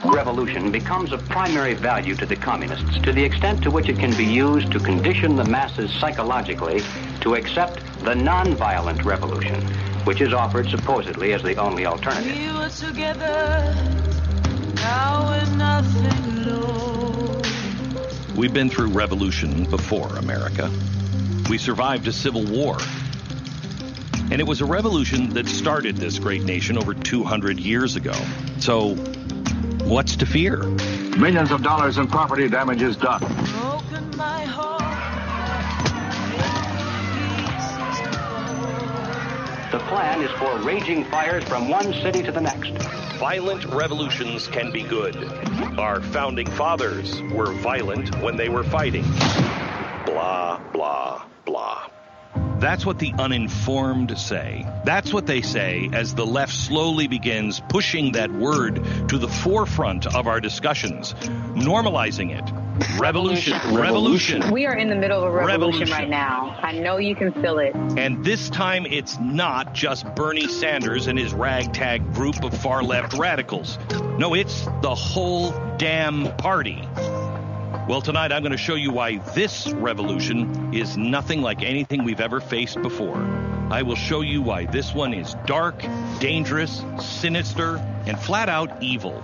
Revolution becomes of primary value to the communists to the extent to which it can be used to condition the masses psychologically to accept the non-violent revolution, which is offered supposedly as the only alternative. We were together, now we're nothing alone. We've been through revolution before, America. We survived a civil war. And it was a revolution that started this great nation over 200 years ago. So, what's to fear? Millions of dollars in property damages done. Broken my heart. The plan is for raging fires from one city to the next. Violent revolutions can be good. Our founding fathers were violent when they were fighting. Blah, blah, blah. That's what the uninformed say. That's what they say as the left slowly begins pushing that word to the forefront of our discussions, normalizing it. Revolution. We are in the middle of a revolution right now. I know you can feel it. And this time it's not just Bernie Sanders and his ragtag group of far-left radicals. No, it's the whole damn party. Well, tonight I'm going to show you why this revolution is nothing like anything we've ever faced before. I will show you why this one is dark, dangerous, sinister, and flat-out evil.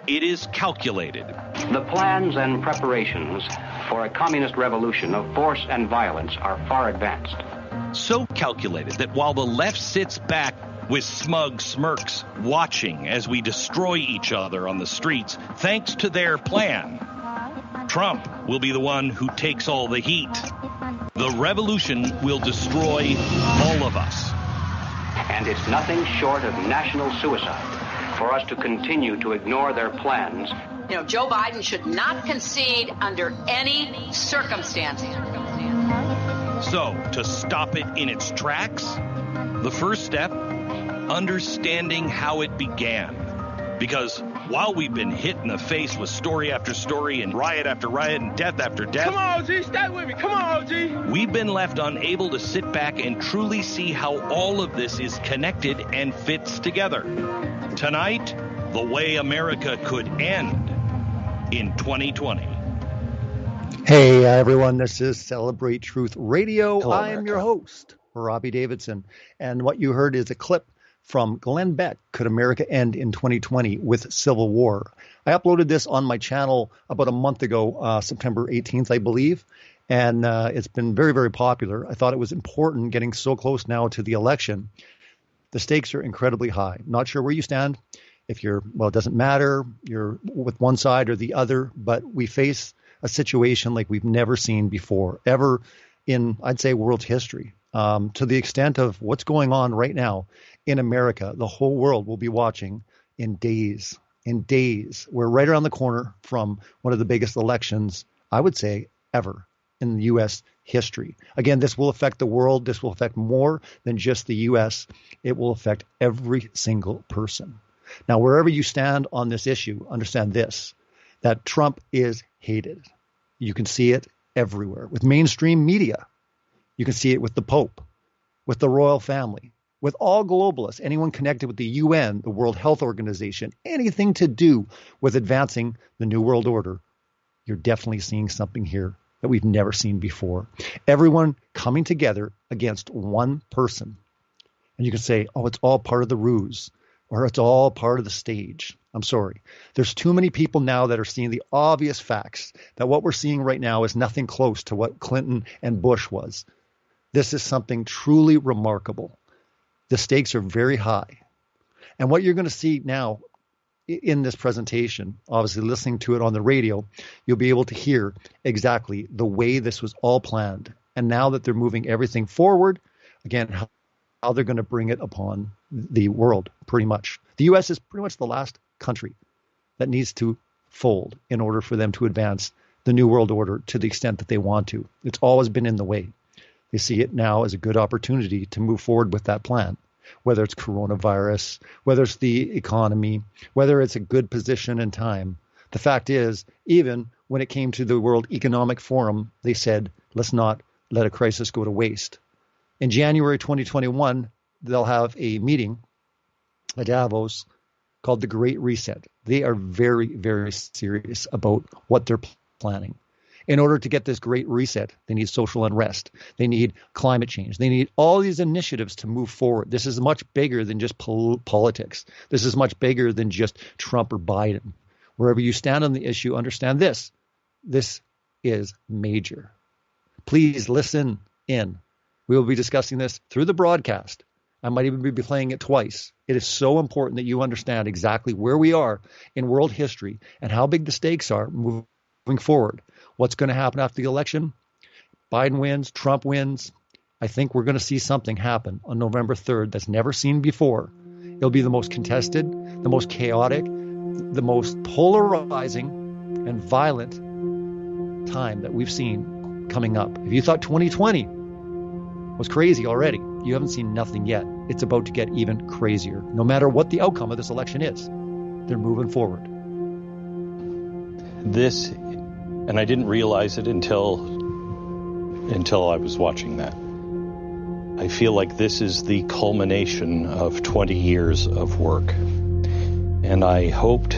It is calculated. The plans and preparations for a communist revolution of force and violence are far advanced. So calculated that while the left sits back with smug smirks watching as we destroy each other on the streets, thanks to their plan, Trump will be the one who takes all the heat. The revolution will destroy all of us. And it's nothing short of national suicide for us to continue to ignore their plans. You know, Joe Biden should not concede under any circumstance. So, to stop it in its tracks, the first step, understanding how it began. Because while we've been hit in the face with story after story and riot after riot and death after death, come on, OG, stay with me. Come on, OG. We've been left unable to sit back and truly see how all of this is connected and fits together. Tonight, the way America could end in 2020. Hey, everyone. This is Celebrate Truth Radio. Hello, I am your host, Robbie Davidson. And what you heard is a clip from Glenn Beck, Could America End in 2020 with Civil War? I uploaded this on my channel about a month ago, September 18th, I believe, and it's been very, very popular. I thought it was important getting so close now to the election. The stakes are incredibly high. Not sure where you stand. If you're, well, it doesn't matter. You're with one side or the other, but we face a situation like we've never seen before, ever in, I'd say, world history. To the extent of what's going on right now in America, the whole world will be watching in days. We're right around the corner from one of the biggest elections, I would say, ever in U.S. history. Again, this will affect the world. This will affect more than just the U.S. It will affect every single person. Now, wherever you stand on this issue, understand this, that Trump is hated. You can see it everywhere with mainstream media. You can see it with the Pope, with the royal family, with all globalists, anyone connected with the UN, the World Health Organization, anything to do with advancing the New World Order. You're definitely seeing something here that we've never seen before. Everyone coming together against one person. And you can say, oh, it's all part of the ruse, or it's all part of the stage. I'm sorry. There's too many people now that are seeing the obvious facts that what we're seeing right now is nothing close to what Clinton and Bush was. This is something truly remarkable. The stakes are very high. And what you're going to see now in this presentation, obviously listening to it on the radio, you'll be able to hear exactly the way this was all planned. And now that they're moving everything forward, again, how they're going to bring it upon the world, pretty much. The U.S. is pretty much the last country that needs to fold in order for them to advance the New World Order to the extent that they want to. It's always been in the way. They see it now as a good opportunity to move forward with that plan, whether it's coronavirus, whether it's the economy, whether it's a good position in time. The fact is, even when it came to the World Economic Forum, they said, let's not let a crisis go to waste. In January 2021, they'll have a meeting at Davos called the Great Reset. They are very, very serious about what they're planning. In order to get this Great Reset, they need social unrest. They need climate change. They need all these initiatives to move forward. This is much bigger than just politics. This is much bigger than just Trump or Biden. Wherever you stand on the issue, understand this. This is major. Please listen in. We will be discussing this through the broadcast. I might even be playing it twice. It is so important that you understand exactly where we are in world history and how big the stakes are moving forward. What's going to happen after the election? Biden wins, Trump wins. I think we're going to see something happen on November 3rd that's never seen before. It'll be the most contested, the most chaotic, the most polarizing and violent time that we've seen coming up. If you thought 2020 was crazy already, you haven't seen nothing yet. It's about to get even crazier. No matter what the outcome of this election is, they're moving forward. This, and I didn't realize it until I was watching that. I feel like this is the culmination of 20 years of work. And I hoped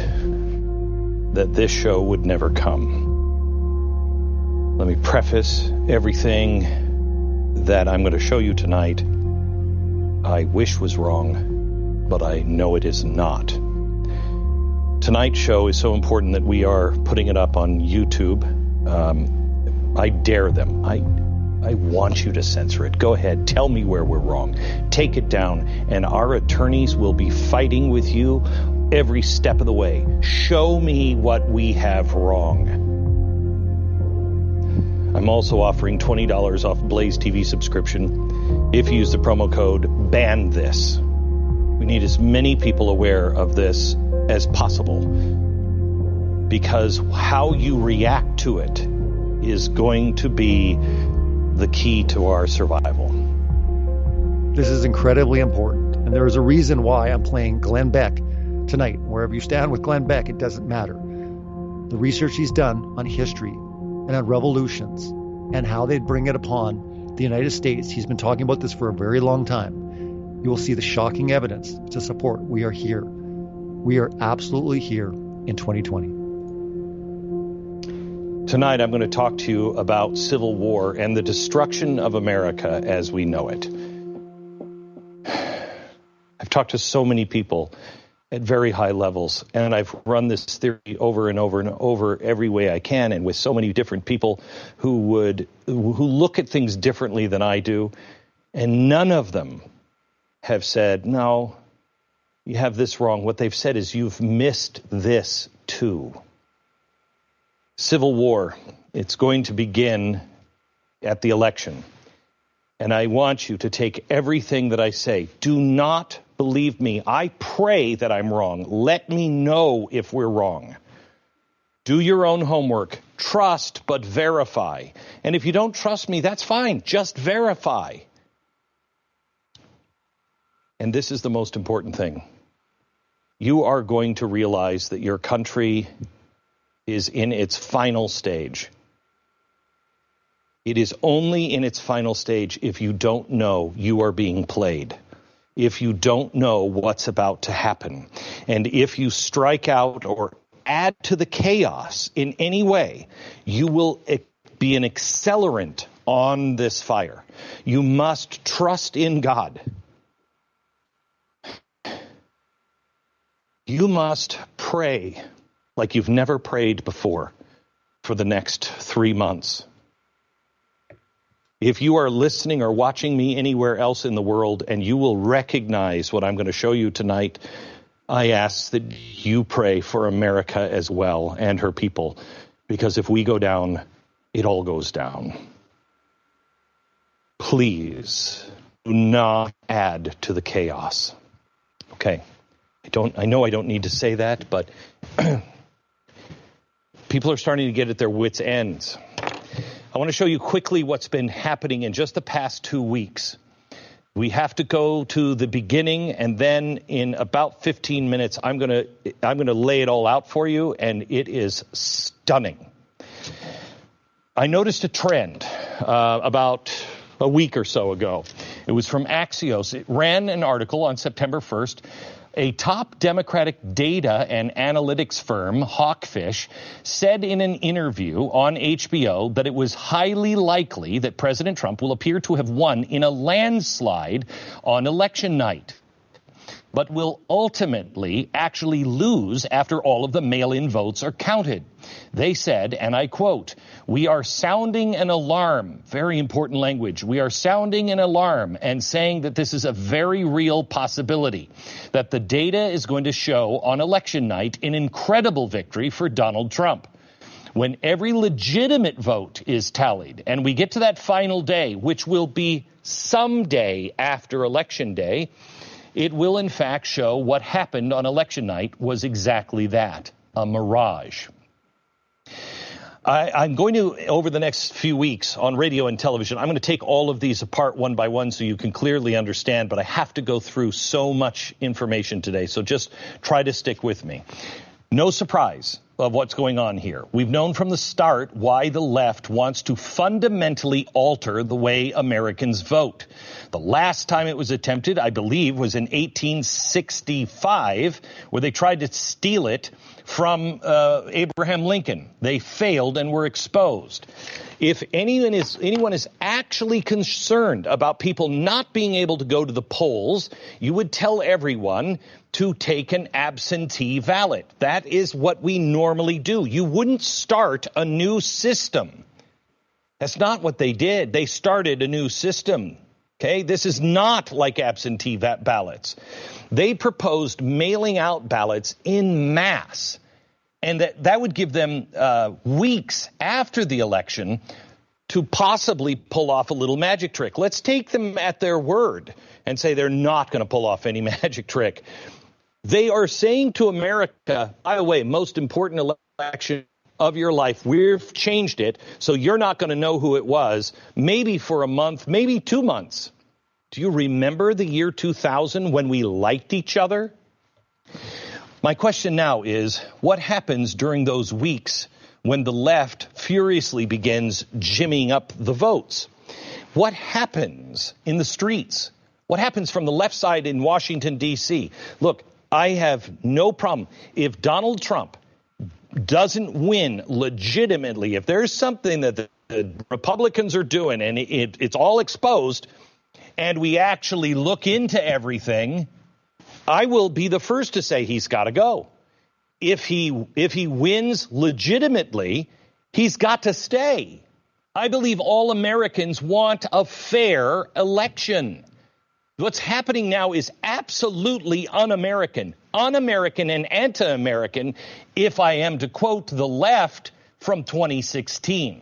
that this show would never come. Let me preface everything that I'm going to show you tonight. I wish was wrong, but I know it is not. Tonight's show is so important that we are putting it up on YouTube. I dare them. I want you to censor it. Go ahead. Tell me where we're wrong. Take it down. And our attorneys will be fighting with you every step of the way. Show me what we have wrong. I'm also offering $20 off Blaze TV subscription if you use the promo code BANTHIS. We need as many people aware of this as possible, because how you react to it is going to be the key to our survival. This is incredibly important, and there is a reason why I'm playing Glenn Beck tonight. Wherever you stand with Glenn Beck, it doesn't matter. The research he's done on history and on revolutions and how they bring it upon the United States, he's been talking about this for a very long time. You will see the shocking evidence to support we are here. We are absolutely here in 2020. Tonight, I'm going to talk to you about civil war and the destruction of America as we know it. I've talked to so many people at very high levels, and I've run this theory over and over and over every way I can, and with so many different people who look at things differently than I do, and none of them have said, no, you have this wrong. What they've said is you've missed this too. Civil war, it's going to begin at the election. And I want you to take everything that I say. Do not believe me. I pray that I'm wrong. Let me know if we're wrong. Do your own homework. Trust, but verify. And if you don't trust me, that's fine. Just verify. And this is the most important thing. You are going to realize that your country is in its final stage. It is only in its final stage if you don't know you are being played, if you don't know what's about to happen, and if you strike out or add to the chaos in any way, you will be an accelerant on this fire. You must trust in God. You must pray like you've never prayed before for the next 3 months. If you are listening or watching me anywhere else in the world and you will recognize what I'm going to show you tonight, I ask that you pray for America as well and her people, because if we go down, it all goes down. Please do not add to the chaos. Okay. I know I don't need to say that, but people are starting to get at their wits' ends. I want to show you quickly what's been happening in just the past 2 weeks. We have to go to the beginning, and then in about 15 minutes, I'm going to lay it all out for you, and it is stunning. I noticed a trend about a week or so ago. It was from Axios. It ran an article on September 1st. A top Democratic data and analytics firm, Hawkfish, said in an interview on HBO that it was highly likely that President Trump will appear to have won in a landslide on election night, but will ultimately actually lose after all of the mail-in votes are counted. They said, and I quote, "We are sounding an alarm," very important language, "we are sounding an alarm and saying that this is a very real possibility, that the data is going to show on election night an incredible victory for Donald Trump. When every legitimate vote is tallied and we get to that final day, which will be someday after Election Day, it will in fact show what happened on election night was exactly that, a mirage." I'm going to, over the next few weeks on radio and television, I'm going to take all of these apart one by one so you can clearly understand, but I have to go through so much information today, so just try to stick with me. No surprise of what's going on here. We've known from the start why the left wants to fundamentally alter the way Americans vote. The last time it was attempted, I believe, was in 1865, where they tried to steal it from Abraham Lincoln. They failed and were exposed. If anyone is actually concerned about people not being able to go to the polls, you would tell everyone to take an absentee ballot. That is what we normally do. You wouldn't start a new system. That's not what they did. They started a new system. Okay, this is not like absentee ballots. They proposed mailing out ballots in mass, and that would give them weeks after the election to possibly pull off a little magic trick. Let's take them at their word and say they're not going to pull off any magic trick. They are saying to America, by the way, most important election of your life, we've changed it, so you're not going to know who it was, maybe for a month, maybe 2 months. Do you remember the year 2000 when we liked each other? My question now is, what happens during those weeks when the left furiously begins jimmying up the votes? What happens in the streets? What happens from the left side in Washington, D.C.? Look, I have no problem. If Donald Trump doesn't win legitimately, if there's something that the Republicans are doing and it's all exposed, and we actually look into everything, I will be the first to say he's got to go. If he wins legitimately, he's got to stay. I believe all Americans want a fair election. What's happening now is absolutely un-American and anti-American, if I am to quote the left from 2016.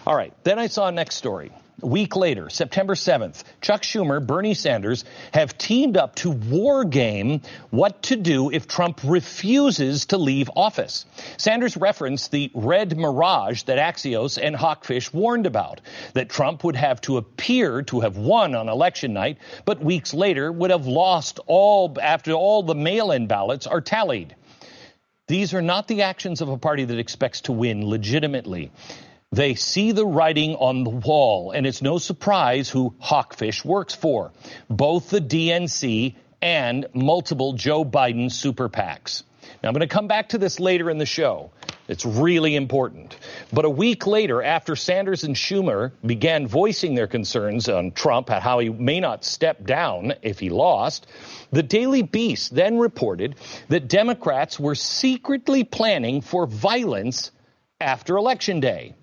All right, then I saw a next story. A week later, September 7th, Chuck Schumer, Bernie Sanders have teamed up to war game what to do if Trump refuses to leave office. Sanders referenced the red mirage that Axios and Hawkfish warned about, that Trump would have to appear to have won on election night, but weeks later would have lost after all the mail-in ballots are tallied. These are not the actions of a party that expects to win legitimately. They see the writing on the wall, and it's no surprise who Hawkfish works for, both the DNC and multiple Joe Biden super PACs. Now, I'm going to come back to this later in the show. It's really important. But a week later, after Sanders and Schumer began voicing their concerns on Trump and how he may not step down if he lost, the Daily Beast then reported that Democrats were secretly planning for violence after Election Day.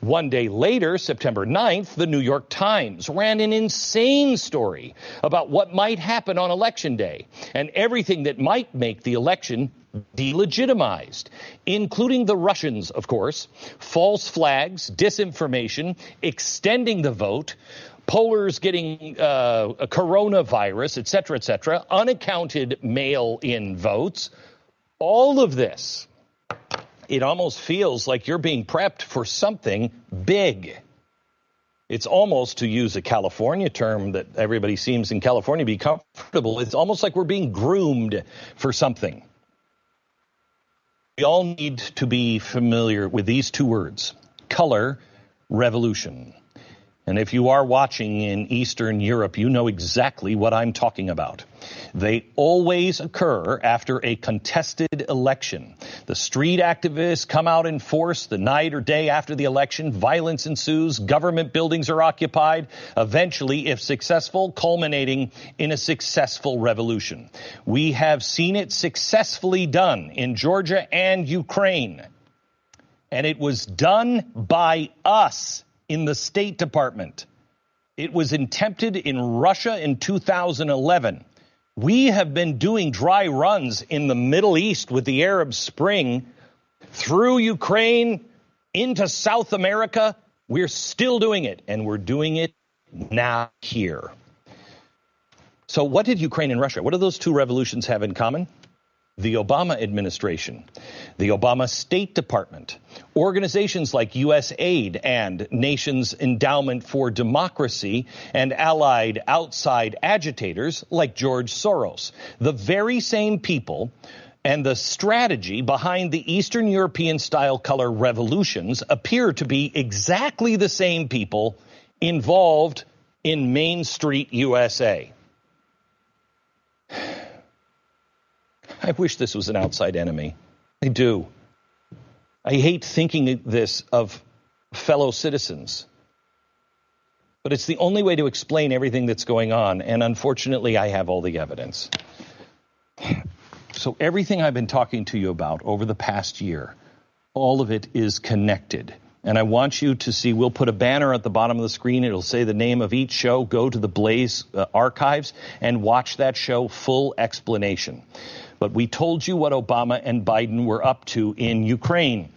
One day later, September 9th, the New York Times ran an insane story about what might happen on Election Day and everything that might make the election delegitimized, including the Russians, of course, false flags, disinformation, extending the vote, pollers getting a coronavirus, et cetera, unaccounted mail-in votes, all of this. It almost feels like you're being prepped for something big. It's almost, to use a California term that everybody seems in California to be comfortable, it's almost like we're being groomed for something. We all need to be familiar with these two words, color revolution. And if you are watching in Eastern Europe, you know exactly what I'm talking about. They always occur after a contested election. The street activists come out in force the night or day after the election. Violence ensues. Government buildings are occupied. Eventually, if successful, culminating in a successful revolution. We have seen it successfully done in Georgia and Ukraine. And it was done by us in the State Department. It was attempted in Russia in 2011. We have been doing dry runs in the Middle East with the Arab Spring through Ukraine into South America. We're still doing it, and we're doing it now here. So what did Ukraine and Russia, what do those two revolutions have in common? The Obama administration, the Obama State Department, organizations like USAID and Nations Endowment for Democracy, and allied outside agitators like George Soros. The very same people and the strategy behind the Eastern European-style color revolutions appear to be exactly the same people involved in Main Street USA. I wish this was an outside enemy. I do. I hate thinking this of fellow citizens. But it's the only way to explain everything that's going on, and unfortunately, I have all the evidence. So everything I've been talking to you about over the past year, all of it is connected. And I want you to see, we'll put a banner at the bottom of the screen. It'll say the name of each show. Go to the Blaze archives and watch that show, full explanation. But we told you what Obama and Biden were up to in Ukraine.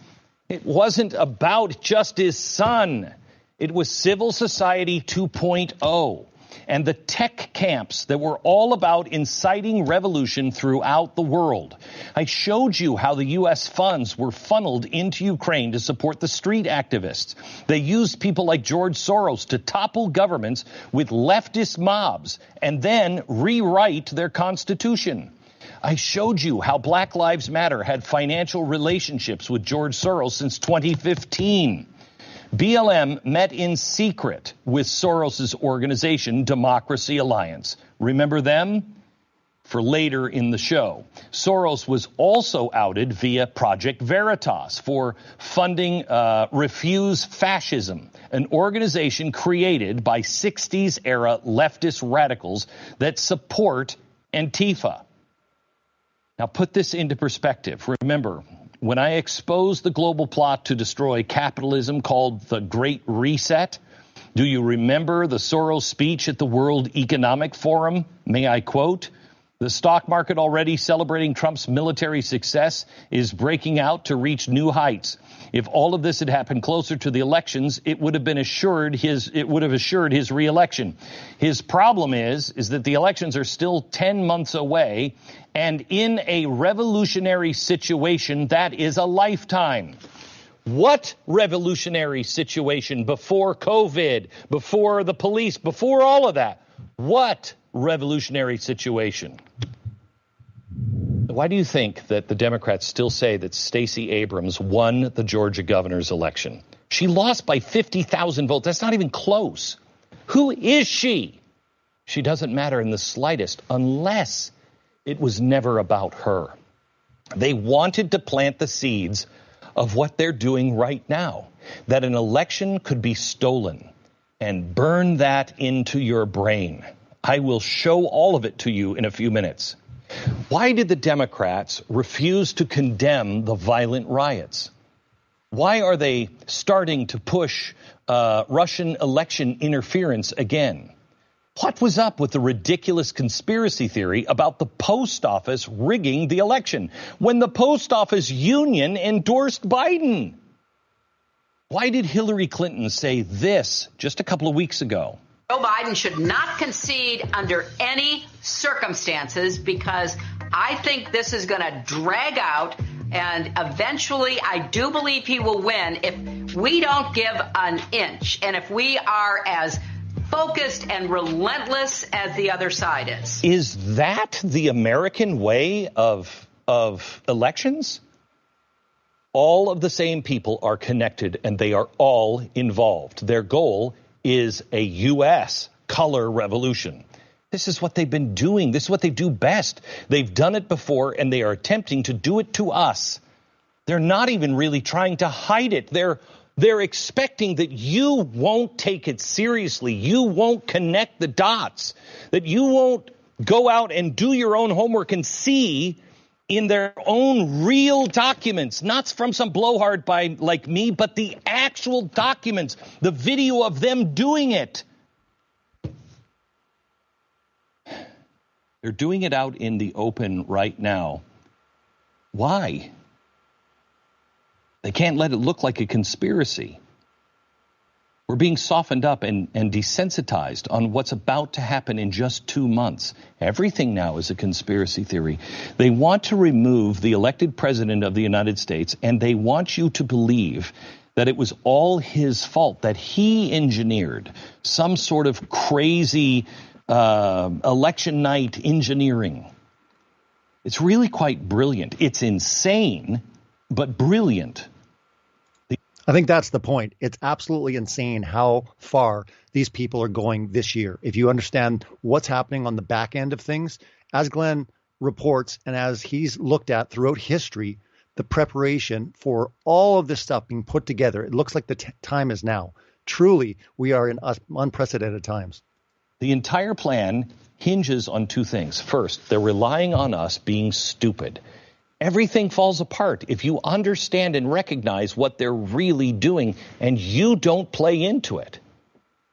It wasn't about just his son. It was civil society 2.0 and the tech camps that were all about inciting revolution throughout the world. I showed you how the U.S. funds were funneled into Ukraine to support the street activists. They used people like George Soros to topple governments with leftist mobs and then rewrite their constitution. I showed you how Black Lives Matter had financial relationships with George Soros since 2015. BLM met in secret with Soros's organization, Democracy Alliance. Remember them? For later in the show. Soros was also outed via Project Veritas for funding Refuse Fascism, an organization created by 60s-era leftist radicals that support Antifa. Now, put this into perspective. Remember, when I exposed the global plot to destroy capitalism called the Great Reset, do you remember the Soros speech at the World Economic Forum? May I quote? The stock market, already celebrating Trump's military success, is breaking out to reach new heights. If all of this had happened closer to the elections, it would have assured his reelection. His problem is that the elections are still 10 months away, and in a revolutionary situation, that is a lifetime. What revolutionary situation before COVID, before the police, before all of that? What revolutionary situation? Why do you think that the Democrats still say that Stacey Abrams won the Georgia governor's election? She lost by 50,000 votes. That's not even close. Who is she? She doesn't matter in the slightest unless it was never about her. They wanted to plant the seeds of what they're doing right now, that an election could be stolen, and burn that into your brain. I will show all of it to you in a few minutes. Why did the Democrats refuse to condemn the violent riots? Why are they starting to push Russian election interference again? What was up with the ridiculous conspiracy theory about the post office rigging the election when the post office union endorsed Biden? Why did Hillary Clinton say this just a couple of weeks ago? Joe Biden should not concede under any circumstances because I think this is going to drag out, and eventually I do believe he will win if we don't give an inch and if we are as focused and relentless as the other side is. Is that the American way of elections? All of the same people are connected and they are all involved. Their goal is a U.S. color revolution. This is what they've been doing. This is what they do best. They've done it before, and they are attempting to do it to us. They're not even really trying to hide it. They're expecting that you won't take it seriously. You won't connect the dots, that you won't go out and do your own homework and see in their own real documents, not from some blowhard by like me, but the actual documents, the video of them doing it. They're doing it out in the open right now. Why? They can't let it look like a conspiracy. We're being softened up and desensitized on what's about to happen in just 2 months. Everything now is a conspiracy theory. They want to remove the elected president of the United States, and they want you to believe that it was all his fault, that he engineered some sort of crazy election night engineering. It's really quite brilliant. It's insane, but brilliant. I think that's the point. It's absolutely insane how far these people are going this year. If you understand what's happening on the back end of things, as Glenn reports and as he's looked at throughout history, the preparation for all of this stuff being put together, it looks like the time is now. Truly, we are in unprecedented times. The entire plan hinges on two things. First, they're relying on us being stupid. Everything falls apart if you understand and recognize what they're really doing and you don't play into it.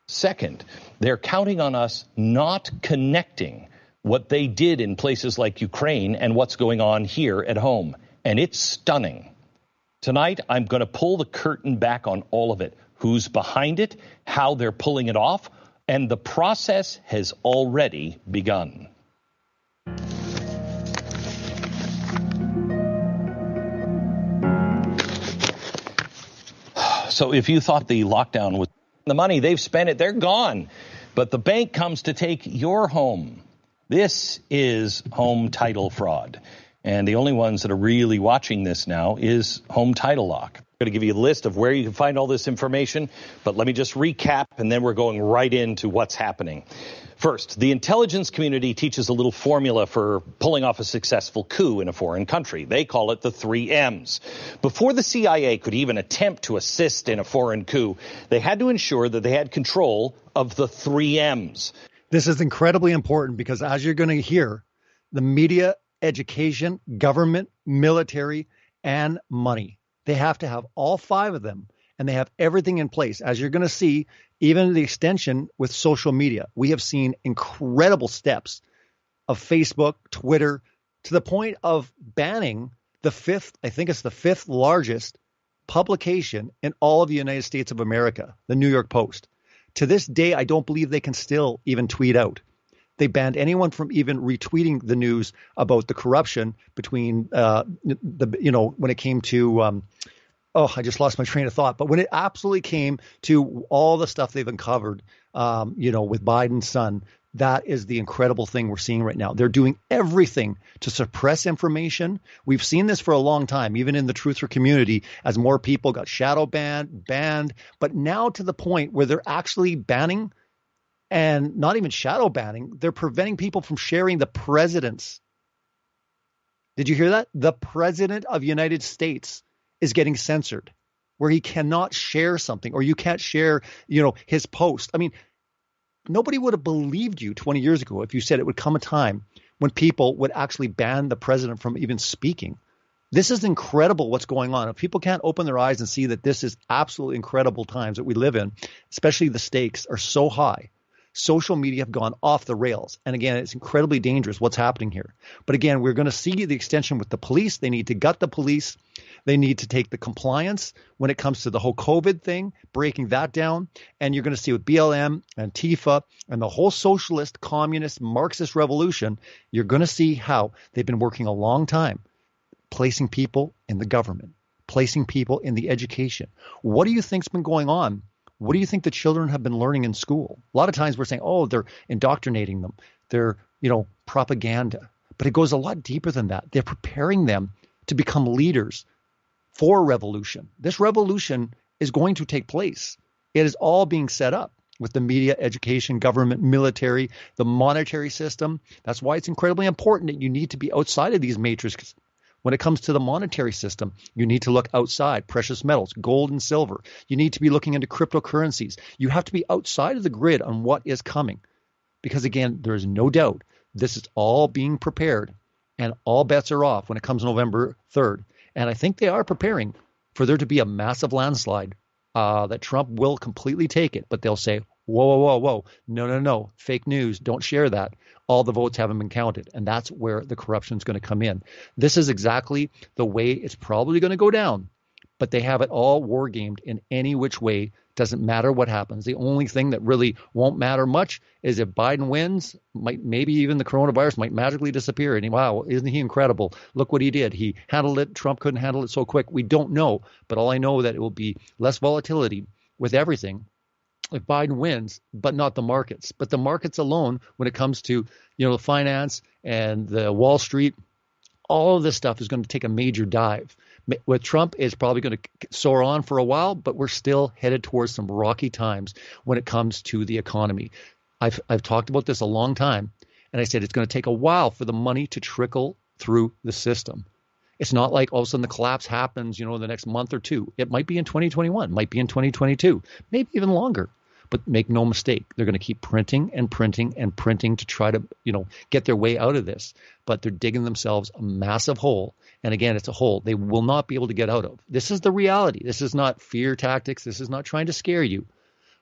Second, they're counting on us not connecting what they did in places like Ukraine and what's going on here at home. And it's stunning. Tonight, I'm going to pull the curtain back on all of it. Who's behind it, how they're pulling it off, and the process has already begun. So if you thought the lockdown was the money, they've spent it, they're gone. But the bank comes to take your home. This is home title fraud. And the only ones that are really watching this now is Home Title Lock. I'm going to give you a list of where you can find all this information, but let me just recap, and then we're going right into what's happening. First, the intelligence community teaches a little formula for pulling off a successful coup in a foreign country. They call it the 3 M's. Before the CIA could even attempt to assist in a foreign coup, they had to ensure that they had control of the 3 M's. This is incredibly important because, as you're going to hear, the media, education, government, military, and money. They have to have all 5 of them, and they have everything in place. As you're going to see, even the extension with social media, we have seen incredible steps of Facebook, Twitter, to the point of banning the 5th largest publication in all of the United States of America, the New York Post. To this day, I don't believe they can still even tweet out. They banned anyone from even retweeting the news about the corruption between when it came to I just lost my train of thought. But when it absolutely came to all the stuff they've uncovered, with Biden's son, that is the incredible thing we're seeing right now. They're doing everything to suppress information. We've seen this for a long time, even in the truther community, as more people got shadow banned, but now to the point where they're actually banning. And not even shadow banning, they're preventing people from sharing the president's. Did you hear that? The president of the United States is getting censored, where he cannot share something, or you can't share, his post. I mean, nobody would have believed you 20 years ago if you said it would come a time when people would actually ban the president from even speaking. This is incredible what's going on. If people can't open their eyes and see that this is absolutely incredible times that we live in, especially the stakes are so high. Social media have gone off the rails. And again, it's incredibly dangerous what's happening here. But again, we're going to see the extension with the police. They need to gut the police. They need to take the compliance when it comes to the whole COVID thing, breaking that down. And you're going to see with BLM and Antifa and the whole socialist, communist, Marxist revolution, you're going to see how they've been working a long time, placing people in the government, placing people in the education. What do you think's been going on? What do you think the children have been learning in school? A lot of times we're saying, they're indoctrinating them. They're, propaganda. But it goes a lot deeper than that. They're preparing them to become leaders for revolution. This revolution is going to take place. It is all being set up. with the media, education, government, military, the monetary system. That's why it's incredibly important that you need to be outside of these matrices. When it comes to the monetary system, you need to look outside. Precious metals, gold and silver. You need to be looking into cryptocurrencies. You have to be outside of the grid on what is coming. Because again, there is no doubt this is all being prepared and all bets are off when it comes November 3rd. And I think they are preparing for there to be a massive landslide that Trump will completely take it. But they'll say, whoa, no, fake news, don't share that. All the votes haven't been counted. And that's where the corruption is going to come in. This is exactly the way it's probably going to go down. But they have it all war gamed in any which way. Doesn't matter what happens. The only thing that really won't matter much is if Biden wins, maybe even the coronavirus might magically disappear. And wow, isn't he incredible? Look what he did. He handled it. Trump couldn't handle it so quick. We don't know. But all I know that it will be less volatility with everything if Biden wins, but not the markets. But the markets alone, when it comes to, the finance and the Wall Street, all of this stuff is going to take a major dive. With Trump, it's probably going to soar on for a while, but we're still headed towards some rocky times when it comes to the economy. I've talked about this a long time, and I said it's going to take a while for the money to trickle through the system. It's not like all of a sudden the collapse happens, in the next month or two. It might be in 2021, might be in 2022, maybe even longer. But make no mistake, they're going to keep printing and printing and printing to try to, get their way out of this. But they're digging themselves a massive hole. And again, it's a hole they will not be able to get out of. This is the reality. This is not fear tactics. This is not trying to scare you.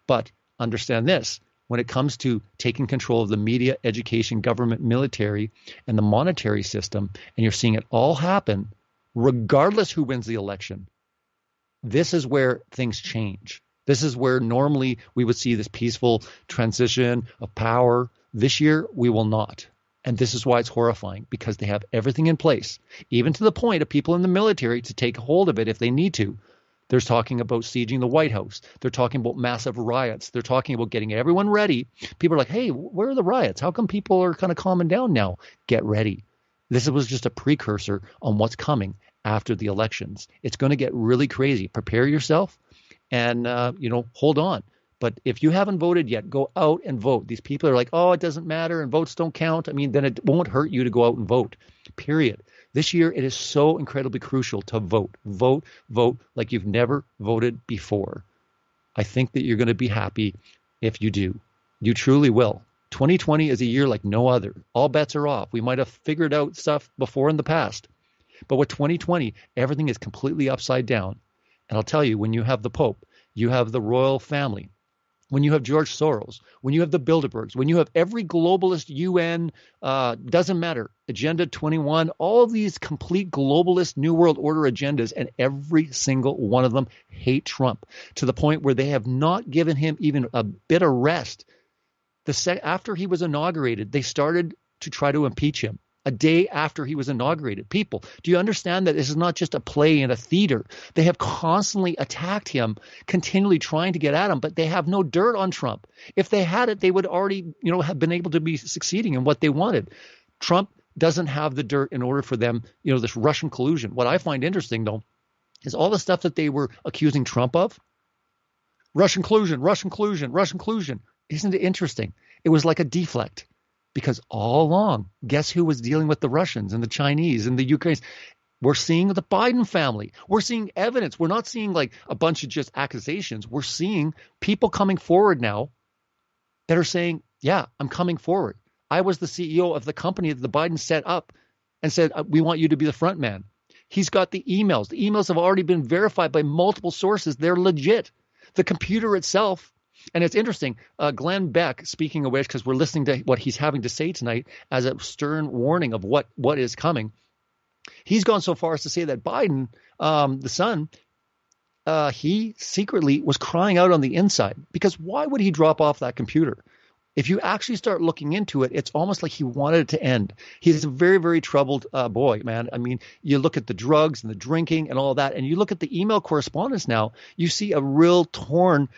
But understand this. When it comes to taking control of the media, education, government, military, and the monetary system, and you're seeing it all happen, regardless who wins the election, this is where things change. This is where normally we would see this peaceful transition of power. This year, we will not. And this is why it's horrifying, because they have everything in place, even to the point of people in the military to take hold of it if they need to. They're talking about sieging the White House. They're talking about massive riots. They're talking about getting everyone ready. People are like, hey, where are the riots? How come people are kind of calming down now? Get ready. This was just a precursor on what's coming after the elections. It's going to get really crazy. Prepare yourself. And, hold on. But if you haven't voted yet, go out and vote. These people are like, oh, it doesn't matter and votes don't count. Then it won't hurt you to go out and vote, period. This year, it is so incredibly crucial to vote. Vote like you've never voted before. I think that you're going to be happy if you do. You truly will. 2020 is a year like no other. All bets are off. We might have figured out stuff before in the past. But with 2020, everything is completely upside down. And I'll tell you, when you have the Pope, you have the royal family, when you have George Soros, when you have the Bilderbergs, when you have every globalist UN, doesn't matter, Agenda 21, all these complete globalist New World Order agendas, and every single one of them hate Trump to the point where they have not given him even a bit of rest. After he was inaugurated, they started to try to impeach him. A day after he was inaugurated. People, do you understand that this is not just a play in a theater? They have constantly attacked him, continually trying to get at him, but they have no dirt on Trump. If they had it, they would already, have been able to be succeeding in what they wanted. Trump doesn't have the dirt in order for them, this Russian collusion. What I find interesting, though, is all the stuff that they were accusing Trump of. Russian collusion. Isn't it interesting? It was like a deflect. Because all along, guess who was dealing with the Russians and the Chinese and the Ukrainians? We're seeing the Biden family. We're seeing evidence. We're not seeing like a bunch of just accusations. We're seeing people coming forward now that are saying, yeah, I'm coming forward. I was the CEO of the company that the Biden set up and said, we want you to be the front man. He's got the emails. The emails have already been verified by multiple sources. They're legit. The computer itself. And it's interesting, Glenn Beck, speaking of which, because we're listening to what he's having to say tonight as a stern warning of what is coming. He's gone so far as to say that Biden, the son, he secretly was crying out on the inside. Because why would he drop off that computer? If you actually start looking into it, it's almost like he wanted it to end. He's a very, very troubled boy, man. You look at the drugs and the drinking and all that, and you look at the email correspondence now, you see a real torn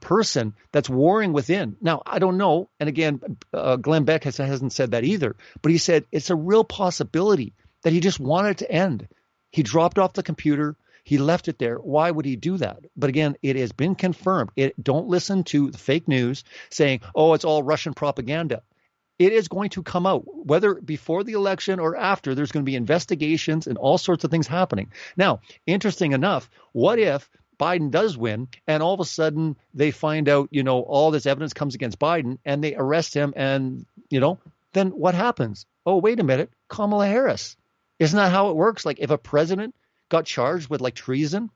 person that's warring within. Now, I don't know. And again, Glenn Beck hasn't said that either. But he said it's a real possibility that he just wanted it to end. He dropped off the computer. He left it there. Why would he do that? But again, it has been confirmed. Don't listen to the fake news saying, oh, it's all Russian propaganda. It is going to come out, whether before the election or after. There's going to be investigations and all sorts of things happening. Now, interesting enough, what if Biden does win and all of a sudden they find out, all this evidence comes against Biden and they arrest him and, then what happens? Oh, wait a minute, Kamala Harris. Isn't that how it works? Like if a president got charged with like treason,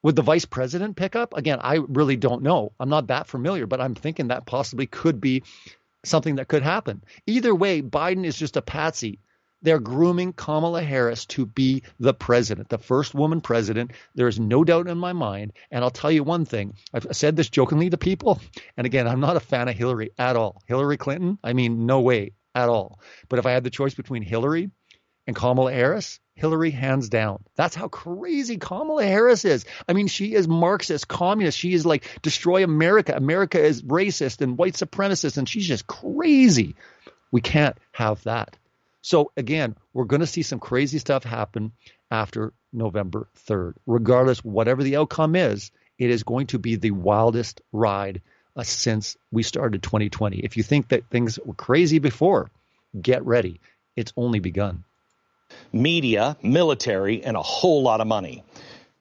would the vice president pick up? Again, I really don't know. I'm not that familiar, but I'm thinking that possibly could be something that could happen. Either way, Biden is just a patsy. They're grooming Kamala Harris to be the president, the first woman president. There is no doubt in my mind. And I'll tell you one thing. I've said this jokingly to people. And again, I'm not a fan of Hillary at all. Hillary Clinton, no way at all. But if I had the choice between Hillary and Kamala Harris, Hillary hands down. That's how crazy Kamala Harris is. She is Marxist, communist. She is like destroy America. America is racist and white supremacist, and she's just crazy. We can't have that. So again, we're going to see some crazy stuff happen after November 3rd. Regardless, whatever the outcome is, it is going to be the wildest ride since we started 2020. If you think that things were crazy before, get ready. It's only begun. Media, military, and a whole lot of money.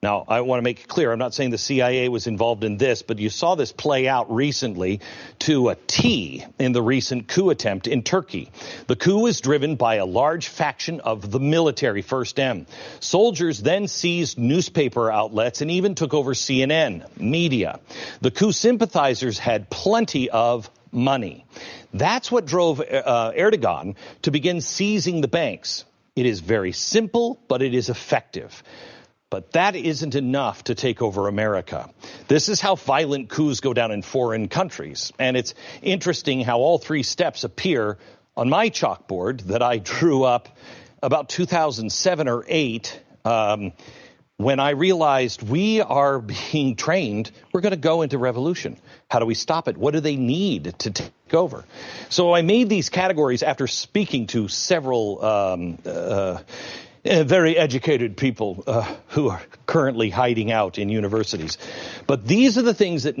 Now, I want to make it clear, I'm not saying the CIA was involved in this, but you saw this play out recently to a T in the recent coup attempt in Turkey. The coup was driven by a large faction of the military, First M. Soldiers then seized newspaper outlets and even took over CNN, media. The coup sympathizers had plenty of money. That's what drove Erdogan to begin seizing the banks. It is very simple, but it is effective. But that isn't enough to take over America. This is how violent coups go down in foreign countries. And it's interesting how all three steps appear on my chalkboard that I drew up about 2007 or 8 when I realized we are being trained. We're going to go into revolution. How do we stop it? What do they need to take over? So I made these categories after speaking to several very educated people who are currently hiding out in universities. But these are the things that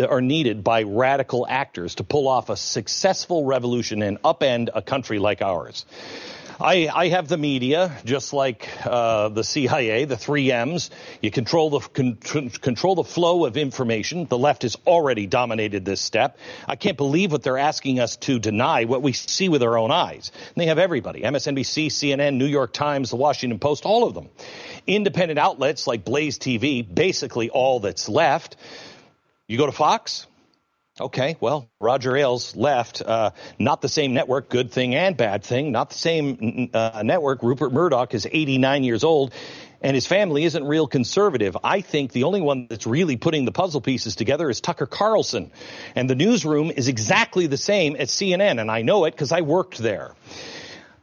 are needed by radical actors to pull off a successful revolution and upend a country like ours. I have the media, just like the CIA, the 3Ms. You control the flow of information. The left has already dominated this step. I can't believe what they're asking us to deny, what we see with our own eyes. And they have everybody, MSNBC, CNN, New York Times, the Washington Post, all of them. Independent outlets like Blaze TV, basically all that's left. You go to Fox? Okay, well, Roger Ailes left. Not the same network, good thing and bad thing. Not the same network. Rupert Murdoch is 89 years old, and his family isn't real conservative. I think the only one that's really putting the puzzle pieces together is Tucker Carlson. And the newsroom is exactly the same at CNN, and I know it because I worked there.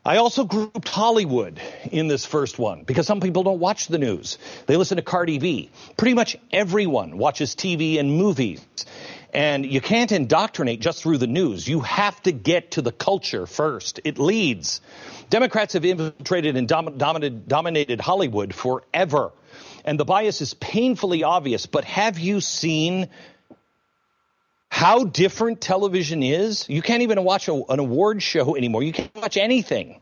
I also grouped Hollywood in this first one because some people don't watch the news. They listen to Cardi B. Pretty much everyone watches TV and movies. And you can't indoctrinate just through the news. You have to get to the culture first. It leads. Democrats have infiltrated and dominated Hollywood forever. And the bias is painfully obvious. But have you seen how different television is? You can't even watch an award show anymore. You can't watch anything.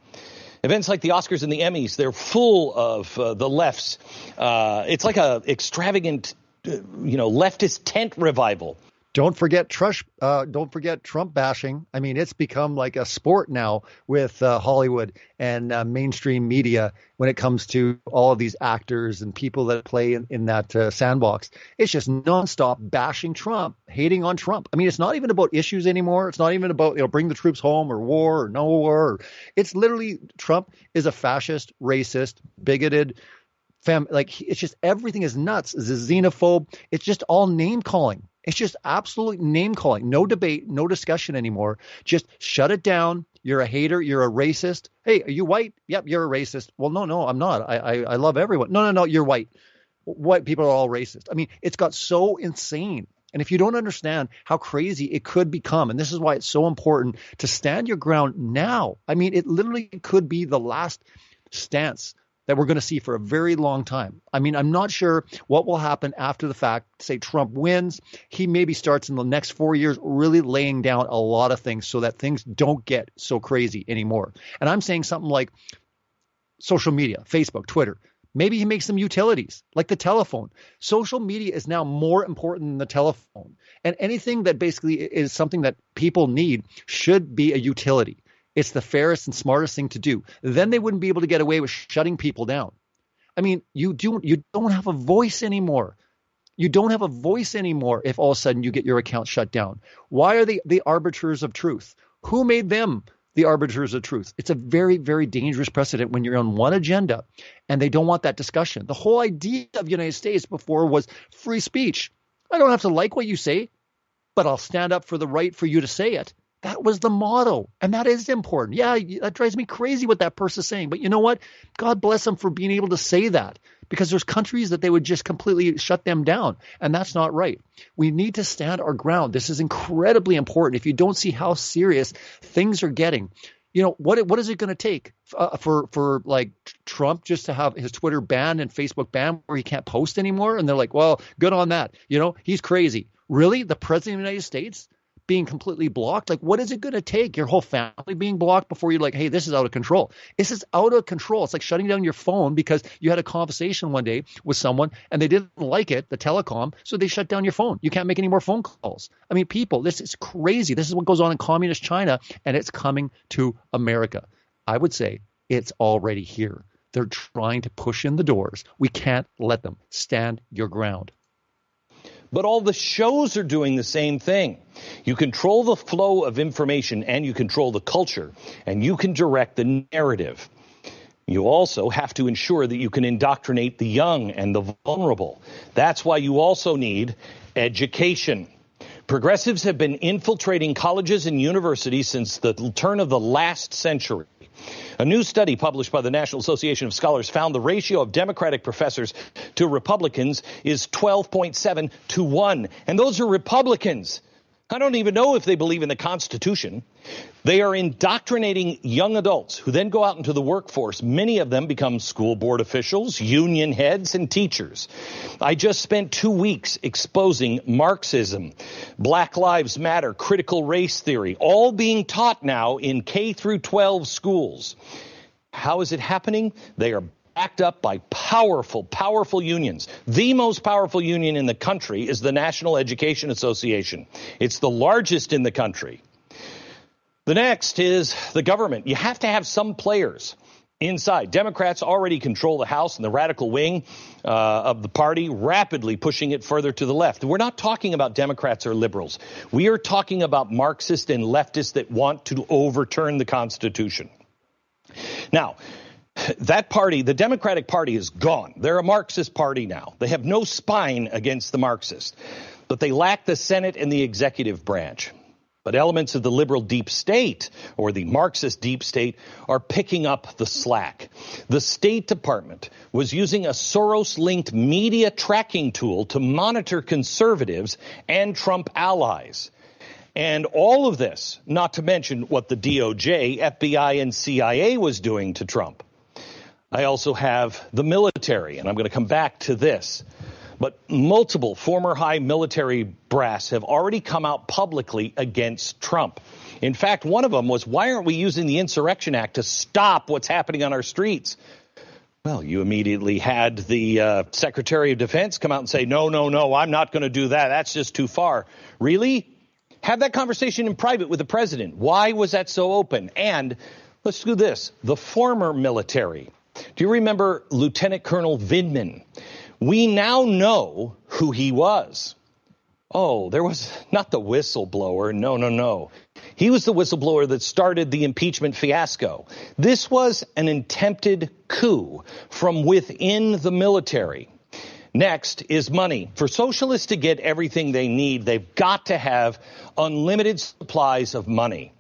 Events like the Oscars and the Emmys, they're full of the left's. It's like a extravagant, leftist tent revival. Don't forget Trump bashing. I mean, it's become like a sport now with Hollywood and mainstream media when it comes to all of these actors and people that play in that sandbox. It's just nonstop bashing Trump, hating on Trump. I mean, it's not even about issues anymore. It's not even about, bring the troops home or war or no war. It's literally Trump is a fascist, racist, bigoted, it's just everything is nuts. It's a xenophobe. It's just all name calling. It's just absolute name calling. No debate, no discussion anymore. Just shut it down. You're a hater. You're a racist. Hey, are you white? Yep, you're a racist. Well, no, I'm not. I love everyone. No, you're white. White people are all racist. I mean, it's got so insane. And if you don't understand how crazy it could become, and this is why it's so important to stand your ground now. I mean, it literally could be the last stance that we're going to see for a very long time. I mean, I'm not sure what will happen after the fact. Say Trump wins, he maybe starts in the next 4 years really laying down a lot of things so that things don't get so crazy anymore. And I'm saying something like social media, Facebook, Twitter. Maybe he makes them utilities like the telephone. Social media is now more important than the telephone. And anything that basically is something that people need should be a utility. It's the fairest and smartest thing to do. Then they wouldn't be able to get away with shutting people down. I mean, you don't have a voice anymore. You don't have a voice anymore if all of a sudden you get your account shut down. Why are they the arbiters of truth? Who made them the arbiters of truth? It's a very, very dangerous precedent when you're on one agenda and they don't want that discussion. The whole idea of the United States before was free speech. I don't have to like what you say, but I'll stand up for the right for you to say it. That was the motto, and that is important. Yeah, that drives me crazy what that person's saying. But you know what? God bless them for being able to say that, because there's countries that they would just completely shut them down, and that's not right. We need to stand our ground. This is incredibly important. If you don't see how serious things are getting, you know, what is it going to take for like Trump just to have his Twitter banned and Facebook banned where he can't post anymore? And they're like, well, good on that. You know, he's crazy. Really? The president of the United States being completely blocked? Like, what is it going to take? Your whole family being blocked before you're like, hey, this is out of control. This is out of control. It's like shutting down your phone because you had a conversation one day with someone and they didn't like it, the telecom, so they shut down your phone. You can't make any more phone calls. I mean, people, this is crazy. This is what goes on in communist China, and it's coming to America. I would say it's already here. They're trying to push in the doors. We can't let them. Stand your ground. But all the shows are doing the same thing. You control the flow of information and you control the culture, and you can direct the narrative. You also have to ensure that you can indoctrinate the young and the vulnerable. That's why you also need education. Progressives have been infiltrating colleges and universities since the turn of the last century. A new study published by the National Association of Scholars found the ratio of Democratic professors to Republicans is 12.7 to 1. And those are Republicans. I don't even know if they believe in the Constitution. They are indoctrinating young adults who then go out into the workforce. Many of them become school board officials, union heads, and teachers. I just spent 2 weeks exposing Marxism, Black Lives Matter, critical race theory, all being taught now in K through 12 schools. How is it happening? They are backed up by powerful unions. The most powerful union in the country is the National Education Association. It's the largest in the country. The next is the government. You have to have some players inside. Democrats already control the House and the radical wing of the party, rapidly pushing it further to the left. We're not talking about Democrats or liberals. We are talking about Marxists and leftists that want to overturn the Constitution. Now, that party, the Democratic Party, is gone. They're a Marxist party now. They have no spine against the Marxists, but they lack the Senate and the executive branch. But elements of the liberal deep state, or the Marxist deep state, are picking up the slack. The State Department was using a Soros-linked media tracking tool to monitor conservatives and Trump allies. And all of this, not to mention what the DOJ, FBI, and CIA was doing to Trump. I also have the military, and I'm going to come back to this. But multiple former high military brass have already come out publicly against Trump. In fact, one of them was, why aren't we using the Insurrection Act to stop what's happening on our streets? Well, you immediately had the Secretary of Defense come out and say, no, I'm not going to do that. That's just too far. Really? Have that conversation in private with the president. Why was that so open? And let's do this. The former military. Do you remember Lieutenant Colonel Vindman? We now know who he was. Oh, there was not the whistleblower. No. He was the whistleblower that started the impeachment fiasco. This was an attempted coup from within the military. Next is money. For socialists to get everything they need, they've got to have unlimited supplies of money.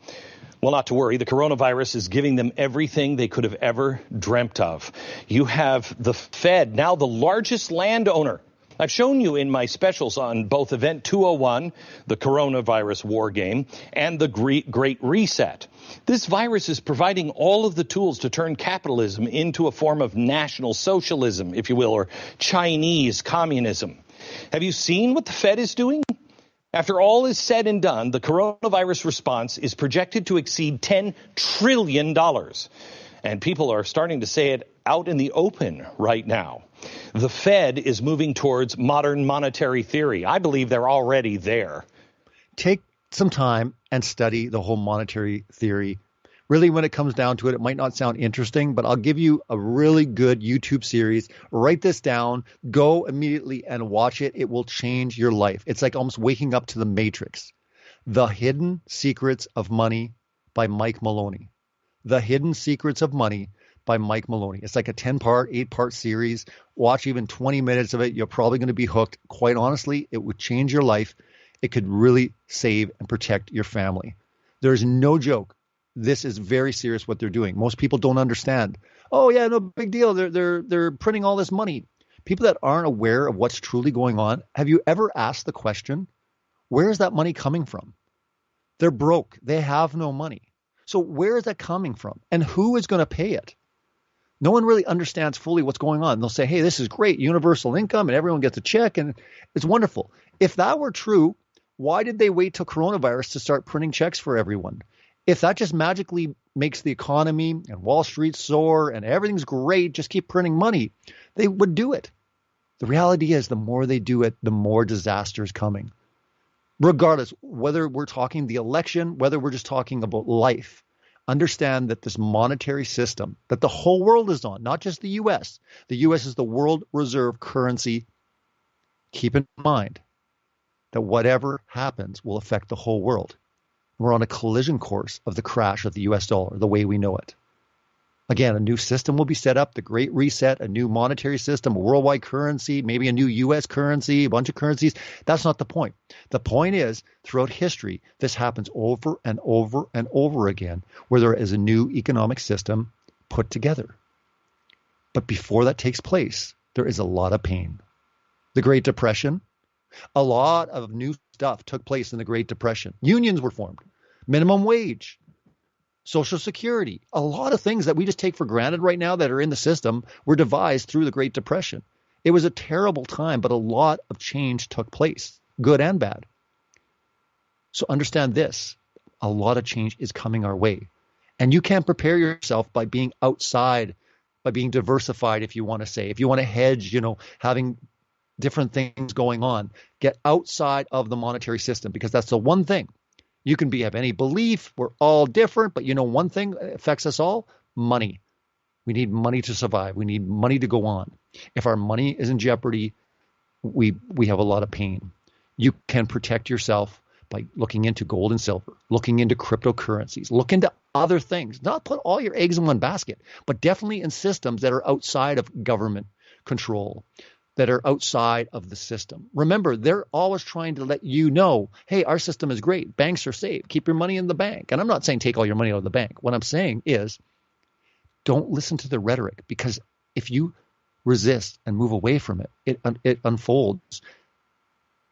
Well, not to worry, the coronavirus is giving them everything they could have ever dreamt of. You have the Fed, now the largest landowner I've shown you in my specials on both Event 201, the coronavirus war game, and the Great Reset. This virus is providing all of the tools to turn capitalism into a form of national socialism, if you will, or Chinese communism. Have you seen what the Fed is doing? After all is said and done, the coronavirus response is projected to exceed $10 trillion. And people are starting to say it out in the open right now. The Fed is moving towards modern monetary theory. I believe they're already there. Take some time and study the whole monetary theory. Really, when it comes down to it, it might not sound interesting, but I'll give you a really good YouTube series. Write this down. Go immediately and watch it. It will change your life. It's like almost waking up to the Matrix. The Hidden Secrets of Money by Mike Maloney. The Hidden Secrets of Money by Mike Maloney. It's like a 10-part, 8-part series. Watch even 20 minutes of it. You're probably going to be hooked. Quite honestly, it would change your life. It could really save and protect your family. There's no joke. This is very serious what they're doing. Most people don't understand. Oh yeah, no big deal. They're printing all this money. People that aren't aware of what's truly going on, have you ever asked the question, where is that money coming from? They're broke. They have no money. So where is that coming from? And who is going to pay it? No one really understands fully what's going on. They'll say, hey, this is great, universal income, and everyone gets a check, and it's wonderful. If that were true, why did they wait till coronavirus to start printing checks for everyone? If that just magically makes the economy and Wall Street soar and everything's great, just keep printing money, they would do it. The reality is the more they do it, the more disaster is coming. Regardless, whether we're talking the election, whether we're just talking about life, understand that this monetary system that the whole world is on, not just the U.S. The U.S. is the world reserve currency. Keep in mind that whatever happens will affect the whole world. We're on a collision course of the crash of the U.S. dollar, the way we know it. Again, a new system will be set up, the Great Reset, a new monetary system, a worldwide currency, maybe a new U.S. currency, a bunch of currencies. That's not the point. The point is, throughout history, this happens over and over and over again, where there is a new economic system put together. But before that takes place, there is a lot of pain. The Great Depression, a lot of new stuff took place in the Great Depression. Unions were formed, minimum wage, Social Security, a lot of things that we just take for granted right now that are in the system were devised through the Great Depression. It was a terrible time, but a lot of change took place, good and bad. So understand this, a lot of change is coming our way. And you can't prepare yourself by being outside, by being diversified, if you want to say. If you want to hedge, having different things going on, get outside of the monetary system, because that's the one thing. You can have any belief, we're all different, but one thing affects us all, money. We need money to survive. We need money to go on. If our money is in jeopardy, we have a lot of pain. You can protect yourself by looking into gold and silver, looking into cryptocurrencies, look into other things. Not put all your eggs in one basket, but definitely in systems that are outside of government control, that are outside of the system. Remember, they're always trying to let you know, hey, our system is great. Banks are safe. Keep your money in the bank. And I'm not saying take all your money out of the bank. What I'm saying is don't listen to the rhetoric, because if you resist and move away from it, it unfolds.